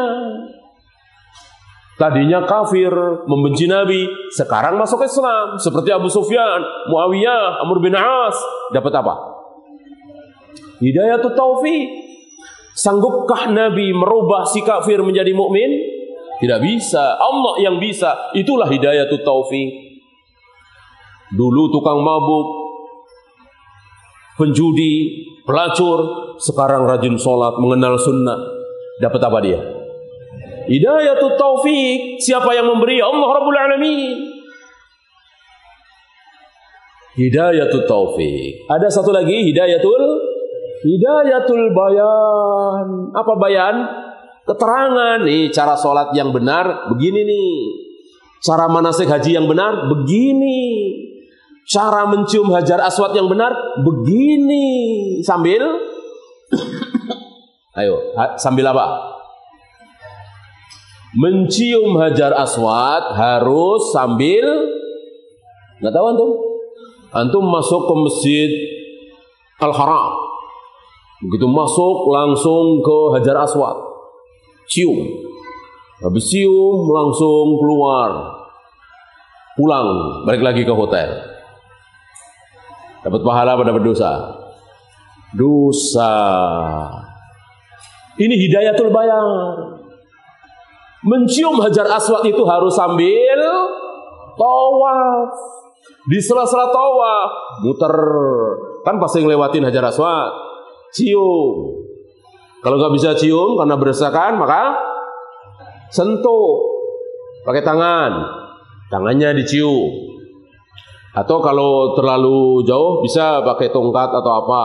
Tadinya kafir, membenci Nabi, sekarang masuk Islam. Seperti Abu Sufyan, Muawiyah, Amr bin As. Dapat apa? Hidayatul taufik. Sanggupkah Nabi merubah si kafir menjadi mukmin? Tidak bisa. Allah yang bisa. Itulah hidayatul taufik. Dulu tukang mabuk, penjudi, pelacur, sekarang rajin sholat, mengenal sunnah. Dapat apa dia? Hidayatul taufik. Siapa yang memberi? Allah Rabbul Alamin. Hidayatul taufik. Ada satu lagi, hidayatul bayan. Apa bayan? Keterangan nih, cara sholat yang benar begini nih. Cara manasik haji yang benar begini. Cara mencium hajar aswad yang benar begini. Sambil ayo, sambil apa? Mencium hajar aswad harus sambil, nggak tahu antum masuk ke Masjid Al-Haram, begitu masuk langsung ke hajar aswad, cium, habis cium langsung keluar, pulang, balik lagi ke hotel, dapat pahala apa dapat dosa? Dosa. Ini hidayatul bayan. Mencium hajar aswad itu harus sambil tawaf. Di sela-sela tawaf muter, kan pasti ngelewatin hajar aswad, cium. Kalau nggak bisa cium karena berdesakan, maka sentuh pakai tangan. tangannya dicium. Atau kalau terlalu jauh bisa pakai tongkat atau apa,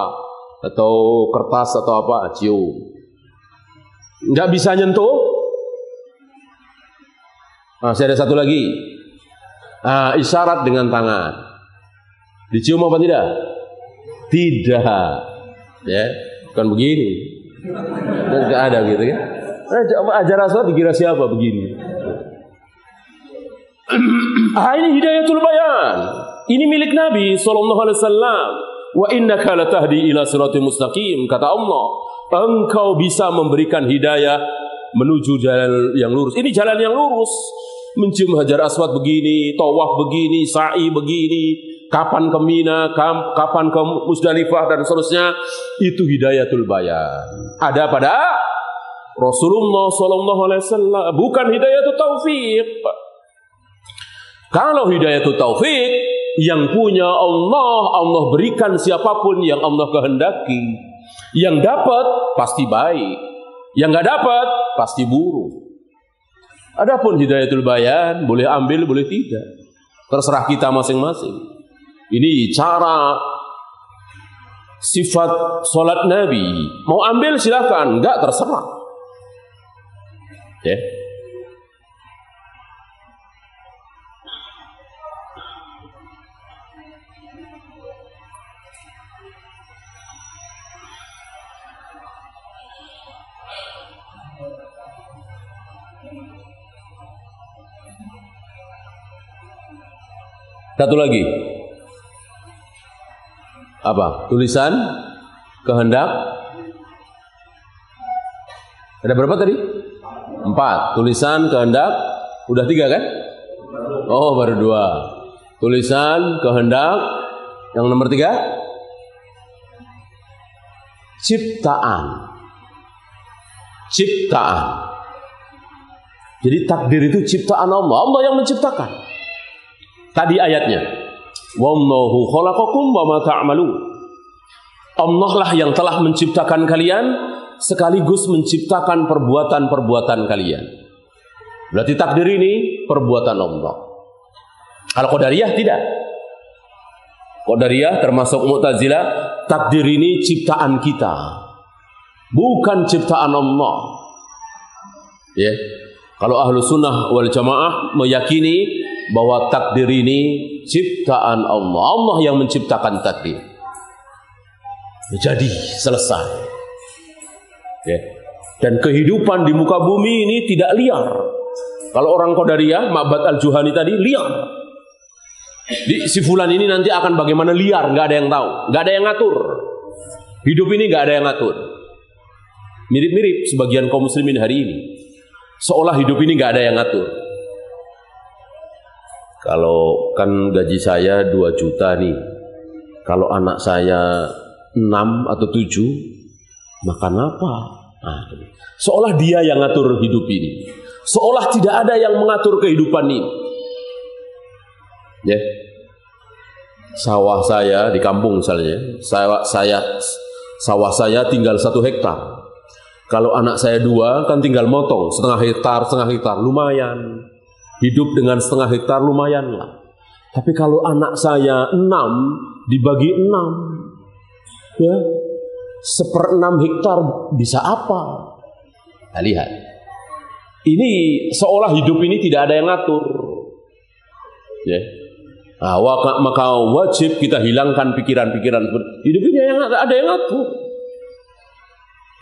atau kertas atau apa, cium. Nggak bisa nyentuh. Masih ada satu lagi. Isyarat dengan tangan. Dicium apa tidak? Tidak. Ya, bukan begini. Nggak ada gitu kan? Ajar aswad dikira siapa begini? Ini hidayatul bayan. Ini milik Nabi SAW. Wa innaka latahdi ila siratal mustaqim. Kata Allah, engkau bisa memberikan hidayah menuju jalan yang lurus. Ini jalan yang lurus. Mencium hajar aswad begini, tawaf begini, sa'i begini, kapan ke Mina, kapan ke Musdalifah dan seterusnya. Itu hidayatul bayan. Ada pada Rasulullah SAW. Bukan hidayatul taufik. Kalau hidayatul taufik yang punya Allah berikan siapapun yang Allah kehendaki. Yang dapat pasti baik, yang nggak dapat pasti buruk. Adapun hidayatul bayan boleh ambil, boleh tidak, terserah kita masing-masing. Ini cara sifat solat Nabi. Mau ambil silakan, nggak terserah. Ya. Satu lagi. Apa? Tulisan kehendak. Ada berapa tadi? 4. Tulisan kehendak. Udah 3 kan? Oh, baru 2. Tulisan kehendak. Yang nomor 3? Ciptaan. Ciptaan. Jadi takdir itu ciptaan Allah. Allah yang menciptakan. Tadi ayatnya, wallahu khalaqakum wa ma ta'malun. Allah lah yang telah menciptakan kalian sekaligus menciptakan perbuatan-perbuatan kalian. Berarti takdir ini perbuatan Allah. Kalau Qadariyah tidak. Qadariyah termasuk Mu'tazilah, takdir ini ciptaan kita, bukan ciptaan Allah. Ya. Kalau ahlu sunnah wal jamaah meyakini bahwa takdir ini ciptaan Allah. Allah yang menciptakan takdir. Jadi selesai. Ya. Dan kehidupan di muka bumi ini tidak liar. Kalau orang Qadariyah, Ma'bad al-Juhani tadi liar. Si fulan ini nanti akan bagaimana liar, nggak ada yang tahu, nggak ada yang ngatur. Hidup ini nggak ada yang ngatur. Mirip-mirip sebagian kaum muslimin hari ini. Seolah hidup ini nggak ada yang ngatur. Kalau kan gaji saya 2 juta nih, kalau anak saya 6 atau 7, makan apa? Seolah dia yang ngatur hidup ini. Seolah tidak ada yang mengatur kehidupan ini. Ya. Sawah saya di kampung misalnya, sawah saya tinggal 1 hektar. Kalau anak saya 2 kan tinggal motong setengah hektar, lumayan. Hidup dengan setengah hektar lumayan lah. Tapi kalau anak saya 6 dibagi 6, ya, 1/6 hektar bisa apa? Nah, lihat. Ini seolah hidup ini tidak ada yang ngatur. Ya. Nah, maka wajib kita hilangkan pikiran-pikiran hidup ini ada yang ngatur.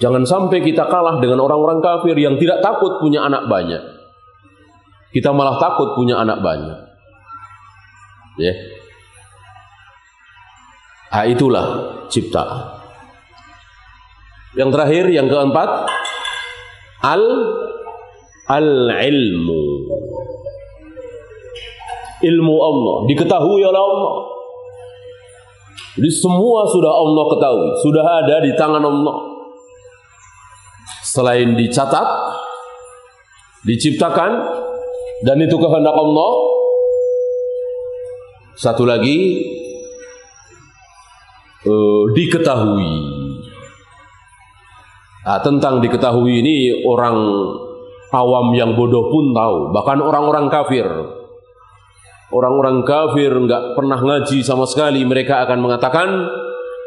Jangan sampai kita kalah dengan orang-orang kafir yang tidak takut punya anak banyak. Kita malah takut punya anak banyak. Ya. Itulah ciptaan. Yang terakhir, yang keempat, al-ilmu. Ilmu Allah diketahui oleh Allah. Jadi semua sudah Allah ketahui, sudah ada di tangan Allah. Selain dicatat, diciptakan, dan itu kehendak Allah. Satu lagi, diketahui. Tentang diketahui ini orang awam yang bodoh pun tahu, bahkan orang-orang kafir. Orang-orang kafir nggak pernah ngaji sama sekali, mereka akan mengatakan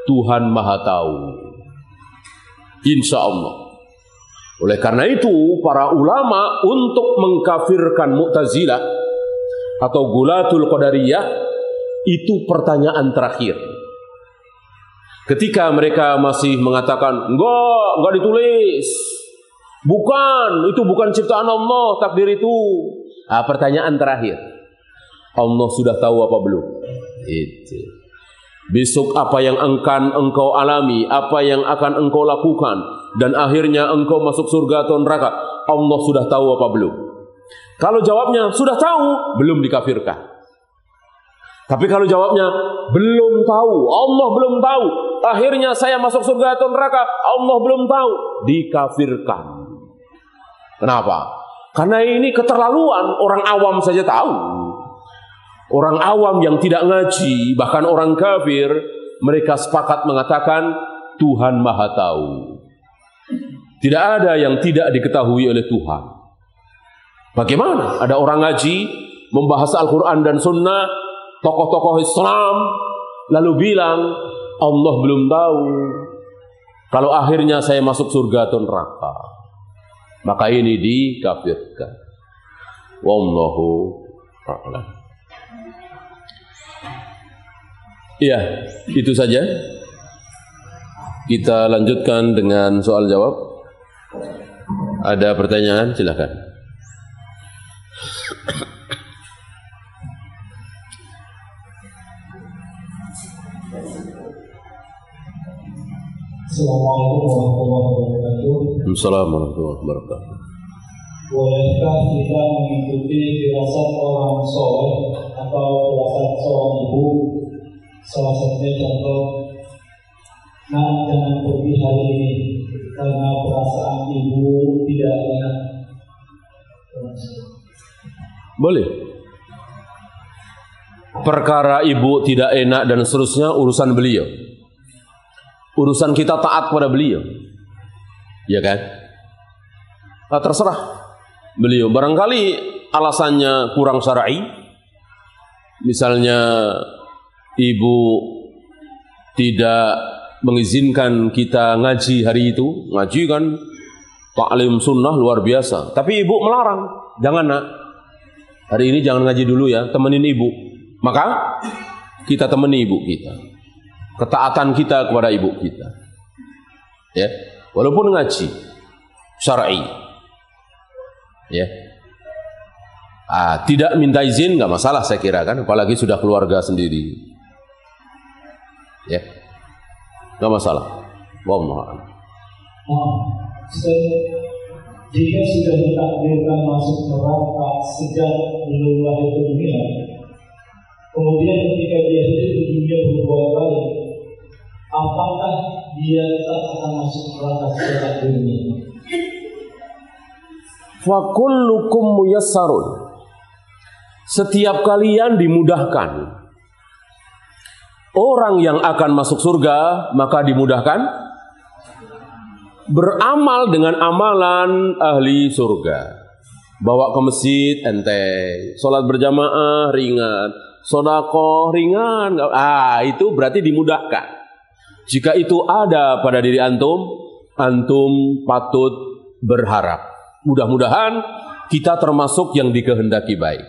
Tuhan Maha Tahu. Insya Allah. Oleh karena itu, para ulama untuk mengkafirkan Mu'tazilah atau Gulatul Qadariyah itu pertanyaan terakhir. Ketika mereka masih mengatakan, enggak ditulis. Bukan, itu bukan ciptaan Allah, takdir itu. Pertanyaan terakhir. Allah sudah tahu apa belum? Itu. Besok apa yang akan engkau alami, apa yang akan engkau lakukan, dan akhirnya engkau masuk surga atau neraka, Allah sudah tahu apa belum? Kalau jawabnya sudah tahu, belum dikafirkan. Tapi kalau jawabnya belum tahu, Allah belum tahu, akhirnya saya masuk surga atau neraka, Allah belum tahu, dikafirkan. Kenapa? Karena ini keterlaluan, orang awam saja tahu. Orang awam yang tidak ngaji, bahkan orang kafir, mereka sepakat mengatakan Tuhan Maha Tahu. Tidak ada yang tidak diketahui oleh Tuhan. Bagaimana? Ada orang ngaji, membahas Al-Quran dan Sunnah, tokoh-tokoh Islam, lalu bilang, Allah belum tahu. Kalau akhirnya saya masuk surga atau neraka, maka ini dikafirkan. Wallahu a'lam. Iya, itu saja. Kita lanjutkan dengan soal jawab. Ada pertanyaan? Silakan.
Assalamualaikum warahmatullahi wabarakatuh.
Assalamualaikum warahmatullahi wabarakatuh.
Bolehkah kita mengikuti firasat orang soleh atau firasat seorang ibu? Salah satunya contoh, nah jangan pergi hari ini karena perasaan ibu tidak enak.
Boleh. Perkara ibu tidak enak dan seterusnya urusan beliau. Urusan kita taat pada beliau. Ya kan? Terserah beliau. Barangkali alasannya kurang syar'i. Misalnya ibu tidak mengizinkan kita ngaji hari itu. Ngaji kan ta'lim sunnah luar biasa. Tapi ibu melarang. Jangan nak, hari ini jangan ngaji dulu ya, temenin ibu. Maka kita temani ibu kita. Ketaatan kita kepada ibu kita. Ya, walaupun ngaji syar'i. Ya. Tidak minta izin nggak masalah saya kira kan, apalagi sudah keluarga sendiri. Ya, nggak masalah. Wallahu a'lam.
Jika sudah ditakdirkan masuk neraka sejak belum lahir ke dunia, kemudian ketika dia hidup di dunia berbuat baik, apakah dia tetap akan masuk neraka sejak dunia?
Fa kullukum muyassarun. Setiap kalian dimudahkan. Orang yang akan masuk surga maka dimudahkan beramal dengan amalan ahli surga. Bawa ke masjid enteng, salat berjamaah ringan, sedekah ringan. Itu berarti dimudahkan. Jika itu ada pada diri antum, antum patut berharap. Mudah-mudahan kita termasuk yang dikehendaki baik.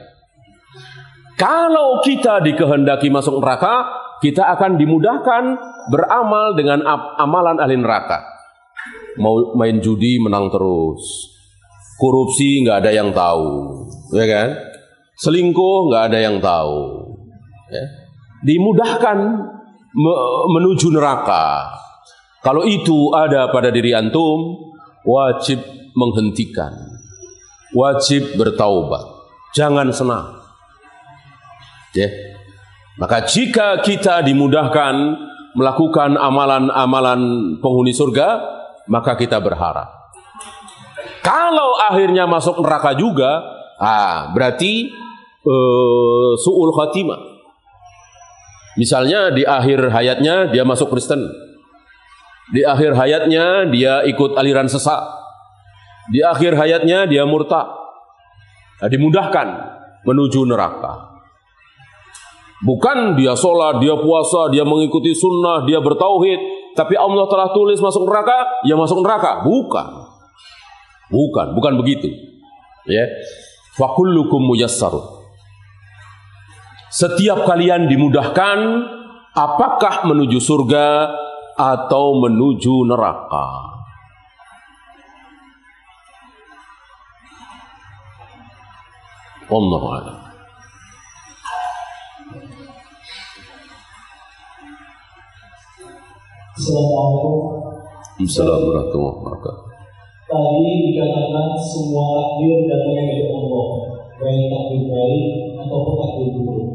Kalau kita dikehendaki masuk neraka, kita akan dimudahkan beramal dengan amalan ahli neraka. Mau main judi menang terus, korupsi nggak ada yang tahu, ya kan? Selingkuh nggak ada yang tahu, ya? Dimudahkan menuju neraka. Kalau itu ada pada diri antum, wajib menghentikan, wajib bertaubat, jangan senang. Ya. Maka jika kita dimudahkan melakukan amalan-amalan penghuni surga, maka kita berharap. Kalau akhirnya masuk neraka juga, berarti su'ul khatimah. Misalnya di akhir hayatnya dia masuk Kristen, di akhir hayatnya dia ikut aliran sesat, di akhir hayatnya dia murtad, dimudahkan menuju neraka. Bukan dia sholat, dia puasa, dia mengikuti sunnah, dia bertauhid, tapi Allah telah tulis masuk neraka, ya masuk neraka. Bukan begitu. Ya. Fakullukum muyassarun. Setiap kalian dimudahkan, apakah menuju surga atau menuju neraka. Wallahu a'lam.
Assalamualaikum
warahmatullahi wabarakatuh.
Tadi dikatakan semua takdir datang dari Allah, baik takdir baik ataupun takdir buruk.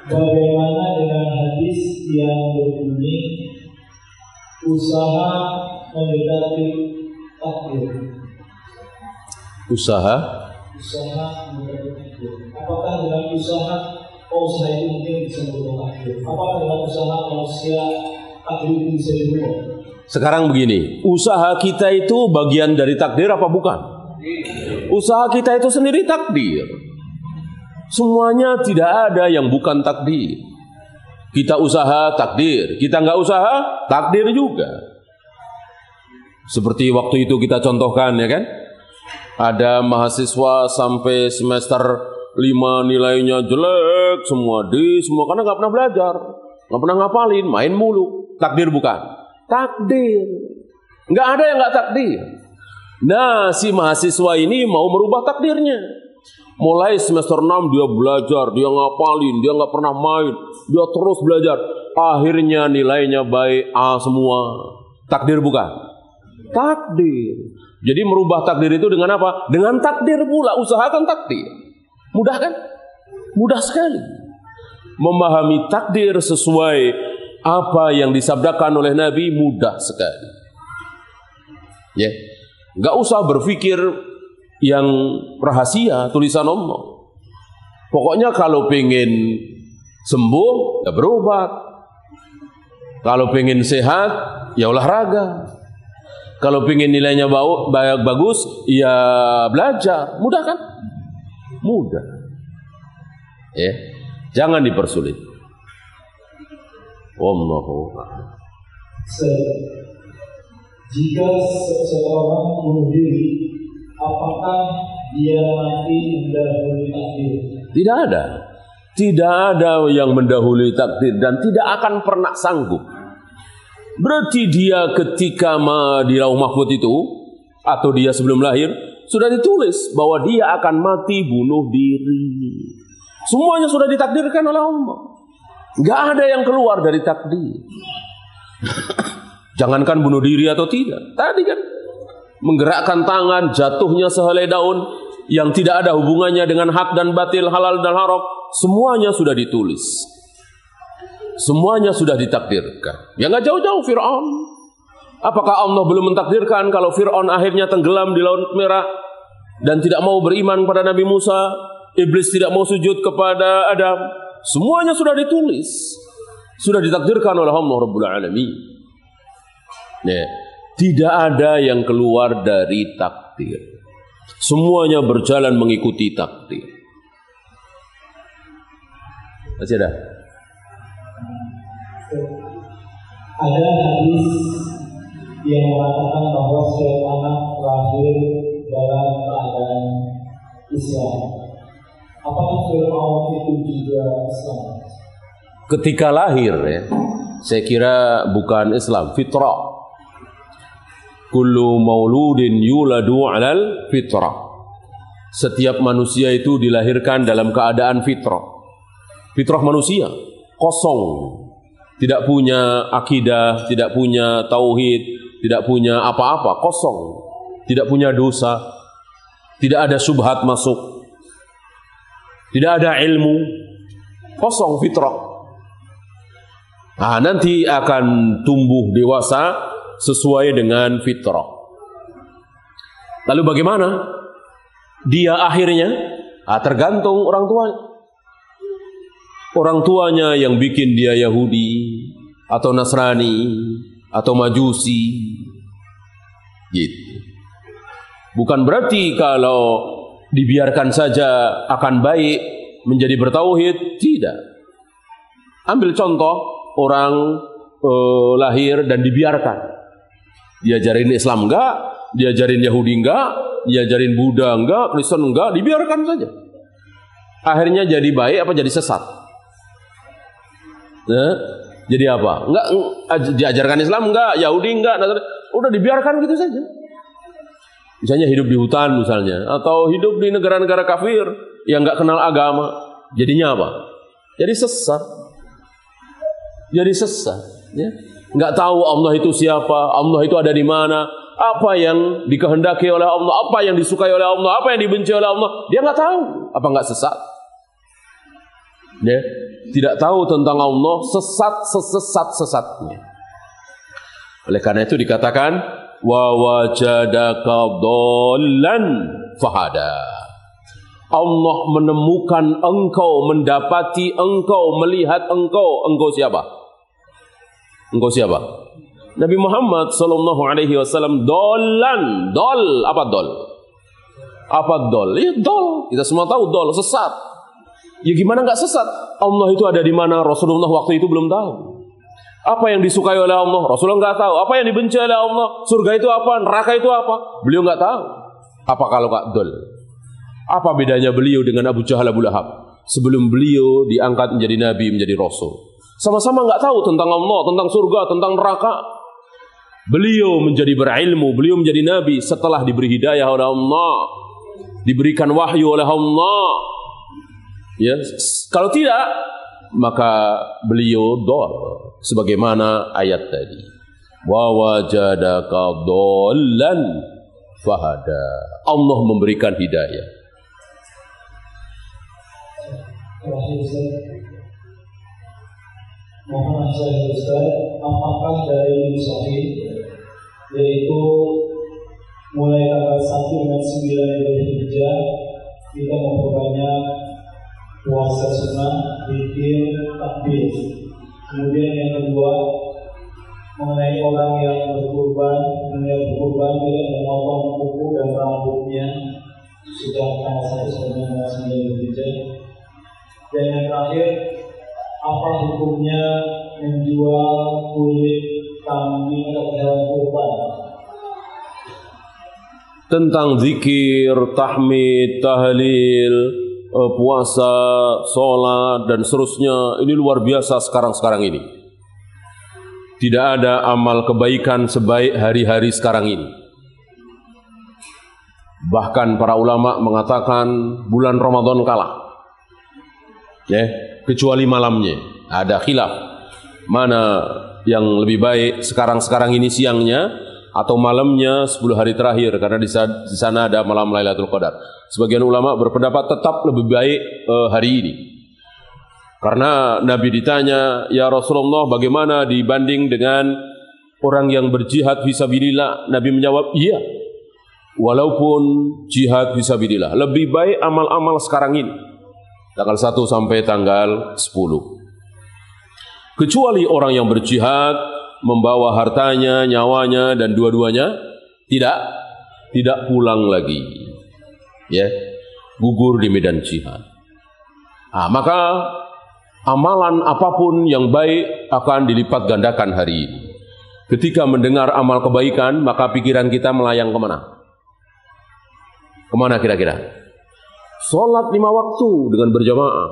Bagaimana dengan hadis yang berbunyi usaha mendekati takdir?
Usaha
mendekati takdir. Apakah dengan usaha itu mungkin bisa berubah takdir? Apakah dengan usaha manusia takdir itu bisa berubah?
Sekarang begini, usaha kita itu bagian dari takdir apa bukan? Usaha kita itu sendiri takdir. Semuanya tidak ada yang bukan takdir. Kita usaha takdir, kita nggak usaha takdir juga. Seperti waktu itu kita contohkan, ya kan? Ada mahasiswa sampai semester 5 nilainya jelek semua karena nggak pernah belajar, nggak pernah ngapalin, main mulu. Takdir bukan? Takdir. Nggak ada yang nggak takdir. Nah, si mahasiswa ini mau merubah takdirnya. Mulai semester 6 dia belajar, dia ngapalin, dia nggak pernah main, dia terus belajar. Akhirnya nilainya baik A semua. Takdir bukan? Takdir. Jadi merubah takdir itu dengan apa? Dengan takdir pula. Usahakan takdir. Mudah kan? Mudah sekali. Memahami takdir sesuai apa yang disabdakan oleh Nabi mudah sekali. Ya, nggak usah berpikir yang rahasia tulisan Allah. Pokoknya kalau pengen sembuh, ya berobat. Kalau pengen sehat, ya olahraga. Kalau pengen nilainya bagus, ya belajar. Mudah kan? Mudah. Ya, jangan dipersulit. Wallahu a'lam.
Jika seseorang bunuh diri, apakah dia mati mendahului takdir?
Tidak ada yang mendahului takdir dan tidak akan pernah sanggup. Berarti dia ketika di lauh mahfuz itu atau dia sebelum lahir sudah ditulis bahwa dia akan mati bunuh diri. Semuanya sudah ditakdirkan oleh Allah. Nggak ada yang keluar dari takdir. Jangankan bunuh diri atau tidak. Tadi kan menggerakkan tangan, jatuhnya sehelai daun yang tidak ada hubungannya dengan hak dan batil, halal dan haram, semuanya sudah ditulis. Semuanya sudah ditakdirkan. Ya nggak jauh-jauh Fir'aun. Apakah Allah belum mentakdirkan kalau Fir'aun akhirnya tenggelam di Laut Merah dan tidak mau beriman kepada Nabi Musa, iblis tidak mau sujud kepada Adam? Semuanya sudah ditulis, sudah ditakdirkan oleh Allah Rabbul Alamin. Ya, tidak ada yang keluar dari takdir. Semuanya berjalan mengikuti takdir. Masih ada?
Ada hadis yang mengatakan bahwa setiap anak lahir dalam keadaan Islam. Apakah Fir'aun itu juga Islam?
Ketika lahir, ya, saya kira bukan Islam, fitrah. Kullu mauludin yuladu 'alal fitrah. Setiap manusia itu dilahirkan dalam keadaan fitrah. Fitrah manusia kosong, tidak punya akidah, tidak punya tauhid, tidak punya apa-apa, kosong, tidak punya dosa, tidak ada syubhat masuk. Tidak ada ilmu, kosong fitrah. Nah, nanti akan tumbuh dewasa sesuai dengan fitrah. Lalu bagaimana dia akhirnya? Tergantung orang tuanya. Orang tuanya yang bikin dia Yahudi atau Nasrani atau Majusi, gitu. Bukan berarti kalau dibiarkan saja akan baik, menjadi bertauhid? Tidak. Ambil contoh orang lahir dan dibiarkan. Diajarin Islam enggak, diajarin Yahudi enggak, diajarin Buddha enggak, Kristen enggak, dibiarkan saja. Akhirnya jadi baik apa jadi sesat? Nah, jadi apa? Enggak diajarkan Islam enggak, Yahudi enggak, udah dibiarkan gitu saja. Misalnya hidup di hutan misalnya, atau hidup di negara-negara kafir yang enggak kenal agama, jadinya apa? Jadi sesat. Jadi sesat, ya. Enggak tahu Allah itu siapa, Allah itu ada di mana, apa yang dikehendaki oleh Allah, apa yang disukai oleh Allah, apa yang dibenci oleh Allah, dia enggak tahu. Apa enggak sesat? Ya, tidak tahu tentang Allah, sesat-sesatnya. Oleh karena itu dikatakan wa wajadaka dhallan fahada. Allah menemukan engkau, mendapati engkau, melihat engkau. Engkau siapa? Engkau siapa? Nabi Muhammad sallallahu alaihi wasallam. Dhallan, dol, apa dol? Apa dol? Ya dol. Kita semua tahu dol, sesat. Ya gimana enggak sesat? Allah itu ada di mana? Rasulullah waktu itu belum tahu. Apa yang disukai oleh Allah? Rasulullah enggak tahu. Apa yang dibenci oleh Allah? Surga itu apa? Neraka itu apa? Beliau enggak tahu. Apa kalau enggak dol? Apa bedanya beliau dengan Abu Jahal, Abu Lahab? Sebelum beliau diangkat menjadi nabi, menjadi rasul, sama-sama enggak tahu tentang Allah, tentang surga, tentang neraka. Beliau menjadi berilmu, beliau menjadi nabi setelah diberi hidayah oleh Allah, diberikan wahyu oleh Allah. Ya, kalau tidak, maka beliau dol, sebagaimana ayat tadi. Wa wajadaka dhallan fahada. Allah memberikan hidayah.
Mohon nasihat Ustaz, apakah dari Sahih, yaitu mulai tanggal 1 dengan 9 Dzulhijjah kita memperbanyak puasa sunnah, zikir, takbir. Kemudian yang kedua, mengenai orang yang berkurban tidak memotong kuku dan rambutnya sudah tanggal 1 sampai 9 Dzulhijjah. Dan yang terakhir, apa hukumnya menjual kulit kambing atau hewan kurban?
Tentang zikir, tahmid, tahlil, puasa, sholat dan seterusnya, ini luar biasa sekarang ini. Tidak ada amal kebaikan sebaik hari-hari sekarang ini. Bahkan para ulama mengatakan bulan Ramadan kalah, ya, kecuali malamnya. Ada khilaf mana yang lebih baik sekarang ini siangnya atau malamnya 10 hari terakhir, karena di sana ada malam Lailatul Qadar. Sebagian ulama berpendapat tetap lebih baik hari ini. Karena Nabi ditanya, "Ya Rasulullah, bagaimana dibanding dengan orang yang berjihad fisabilillah?" Nabi menjawab, "Iya. Walaupun jihad fisabilillah, lebih baik amal-amal sekarang ini. Tanggal 1 sampai tanggal 10. Kecuali orang yang berjihad membawa hartanya, nyawanya dan dua-duanya tidak pulang lagi. Ya, gugur di medan jihad. Maka amalan apapun yang baik akan dilipat gandakan hari ini. Ketika mendengar amal kebaikan, maka pikiran kita melayang kemana? Kemana kira-kira? Sholat 5 waktu dengan berjamaah,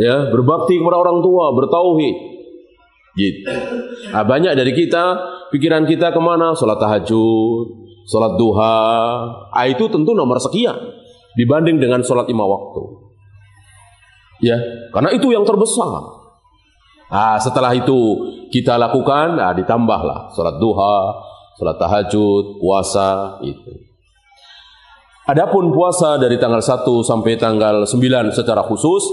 ya, berbakti kepada orang tua, bertauhid, gitu. Banyak dari kita, pikiran kita kemana? Sholat tahajud, sholat duha. Itu tentu nomor sekian dibanding dengan sholat 5 waktu, ya, karena itu yang terbesar. Setelah itu kita lakukan, ditambahlah sholat duha, sholat tahajud, puasa itu. Adapun puasa dari tanggal 1 sampai tanggal 9 secara khusus,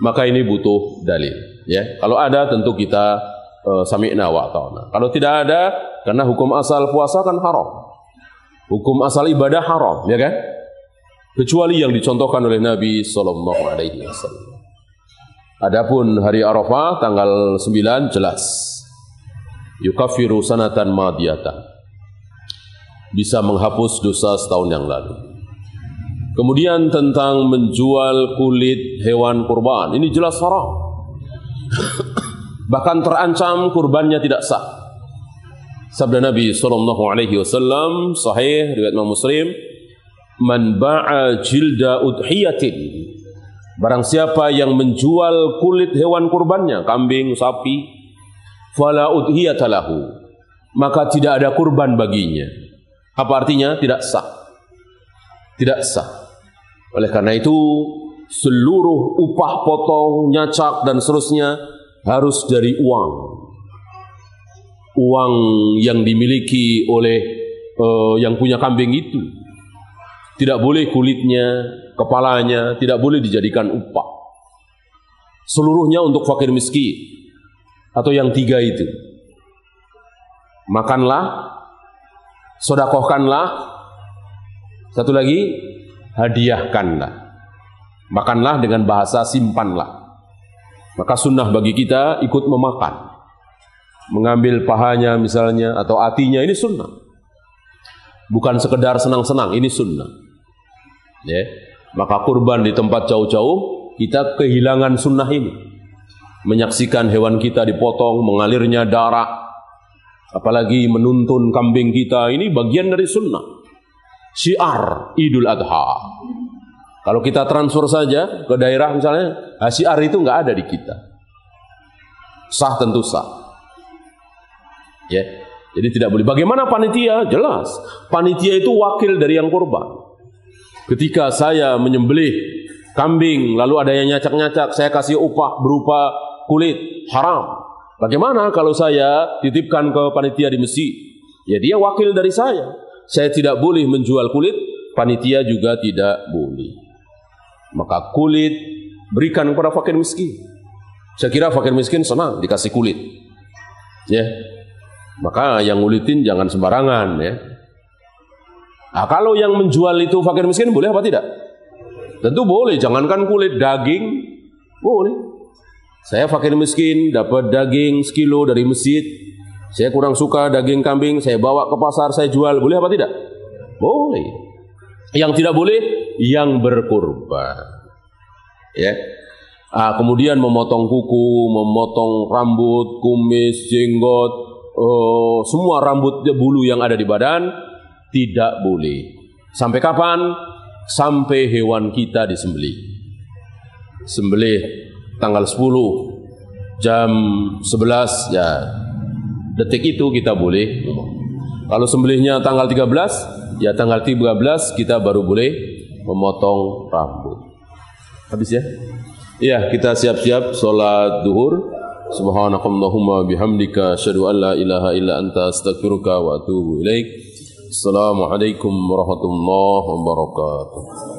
maka ini butuh dalil, ya. Kalau ada tentu kita sami'na wa ata'na. Kalau tidak ada, karena hukum asal puasa kan haram. Hukum asal ibadah haram, ya kan? Kecuali yang dicontohkan oleh Nabi sallallahu alaihi wasallam. Adapun hari Arafah tanggal 9 jelas. Yukaffiru sanatan madiyatan. Bisa menghapus dosa setahun yang lalu. Kemudian tentang menjual kulit hewan kurban, ini jelas haram. Bahkan terancam kurbannya tidak sah. Sabda Nabi SAW sahih riwayat Imam Muslim, man ba'a jilda udhiyatin, barang siapa yang menjual kulit hewan kurbannya, kambing, sapi, fala udhiyata lahu, maka tidak ada kurban baginya. Apa artinya? Tidak sah. Tidak sah. Oleh karena itu, seluruh upah potong, nyacak dan seterusnya harus dari uang. Uang yang dimiliki oleh yang punya kambing itu. Tidak boleh kulitnya, kepalanya, tidak boleh dijadikan upah. Seluruhnya untuk fakir miskin. Atau yang tiga itu. Makanlah, sedekahkanlah, satu lagi, hadiahkanlah. Makanlah dengan bahasa simpanlah. Maka sunnah bagi kita ikut memakan. Mengambil pahanya misalnya atau hatinya, ini sunnah. Bukan sekedar senang-senang, ini sunnah. Ya. Maka kurban di tempat jauh-jauh, kita kehilangan sunnah ini. Menyaksikan hewan kita dipotong, mengalirnya darah, apalagi menuntun kambing kita, ini bagian dari sunnah. Syiar Idul Adha. Kalau kita transfer saja ke daerah misalnya, syiar itu nggak ada di kita. Sah tentu sah. Ya, jadi tidak boleh. Bagaimana panitia? Jelas, panitia itu wakil dari yang kurban. Ketika saya menyembelih kambing, lalu ada yang nyacak-nyacak, saya kasih upah berupa kulit, haram. Bagaimana kalau saya titipkan ke panitia di masjid? Ya dia wakil dari saya. Saya tidak boleh menjual kulit, panitia juga tidak boleh. Maka kulit berikan kepada fakir miskin. Saya kira fakir miskin senang dikasih kulit. Ya. Maka yang ngulitin jangan sembarangan ya. Nah, kalau yang menjual itu fakir miskin boleh apa tidak? Tentu boleh, jangankan kulit, daging boleh. Saya fakir miskin, dapat daging sekilo dari masjid. Saya kurang suka daging kambing, saya bawa ke pasar, saya jual. Boleh apa tidak? Boleh. Yang tidak boleh, yang berkurban. Ya. Kemudian memotong kuku, memotong rambut, kumis, jenggot, semua rambut bulu yang ada di badan, tidak boleh. Sampai kapan? Sampai hewan kita disembelih. Sembelih tanggal 10 jam 11 ya, detik itu kita boleh. Kalau sembelihnya tanggal 13 ya, tanggal 13 kita baru boleh memotong rambut. Habis ya? Iya, kita siap-siap sholat duhur. Subhanakallahumma bihamdika asyhadu an la ilaha illa anta astaghfiruka wa atubu ilaik. Assalamualaikum warahmatullahi wabarakatuh.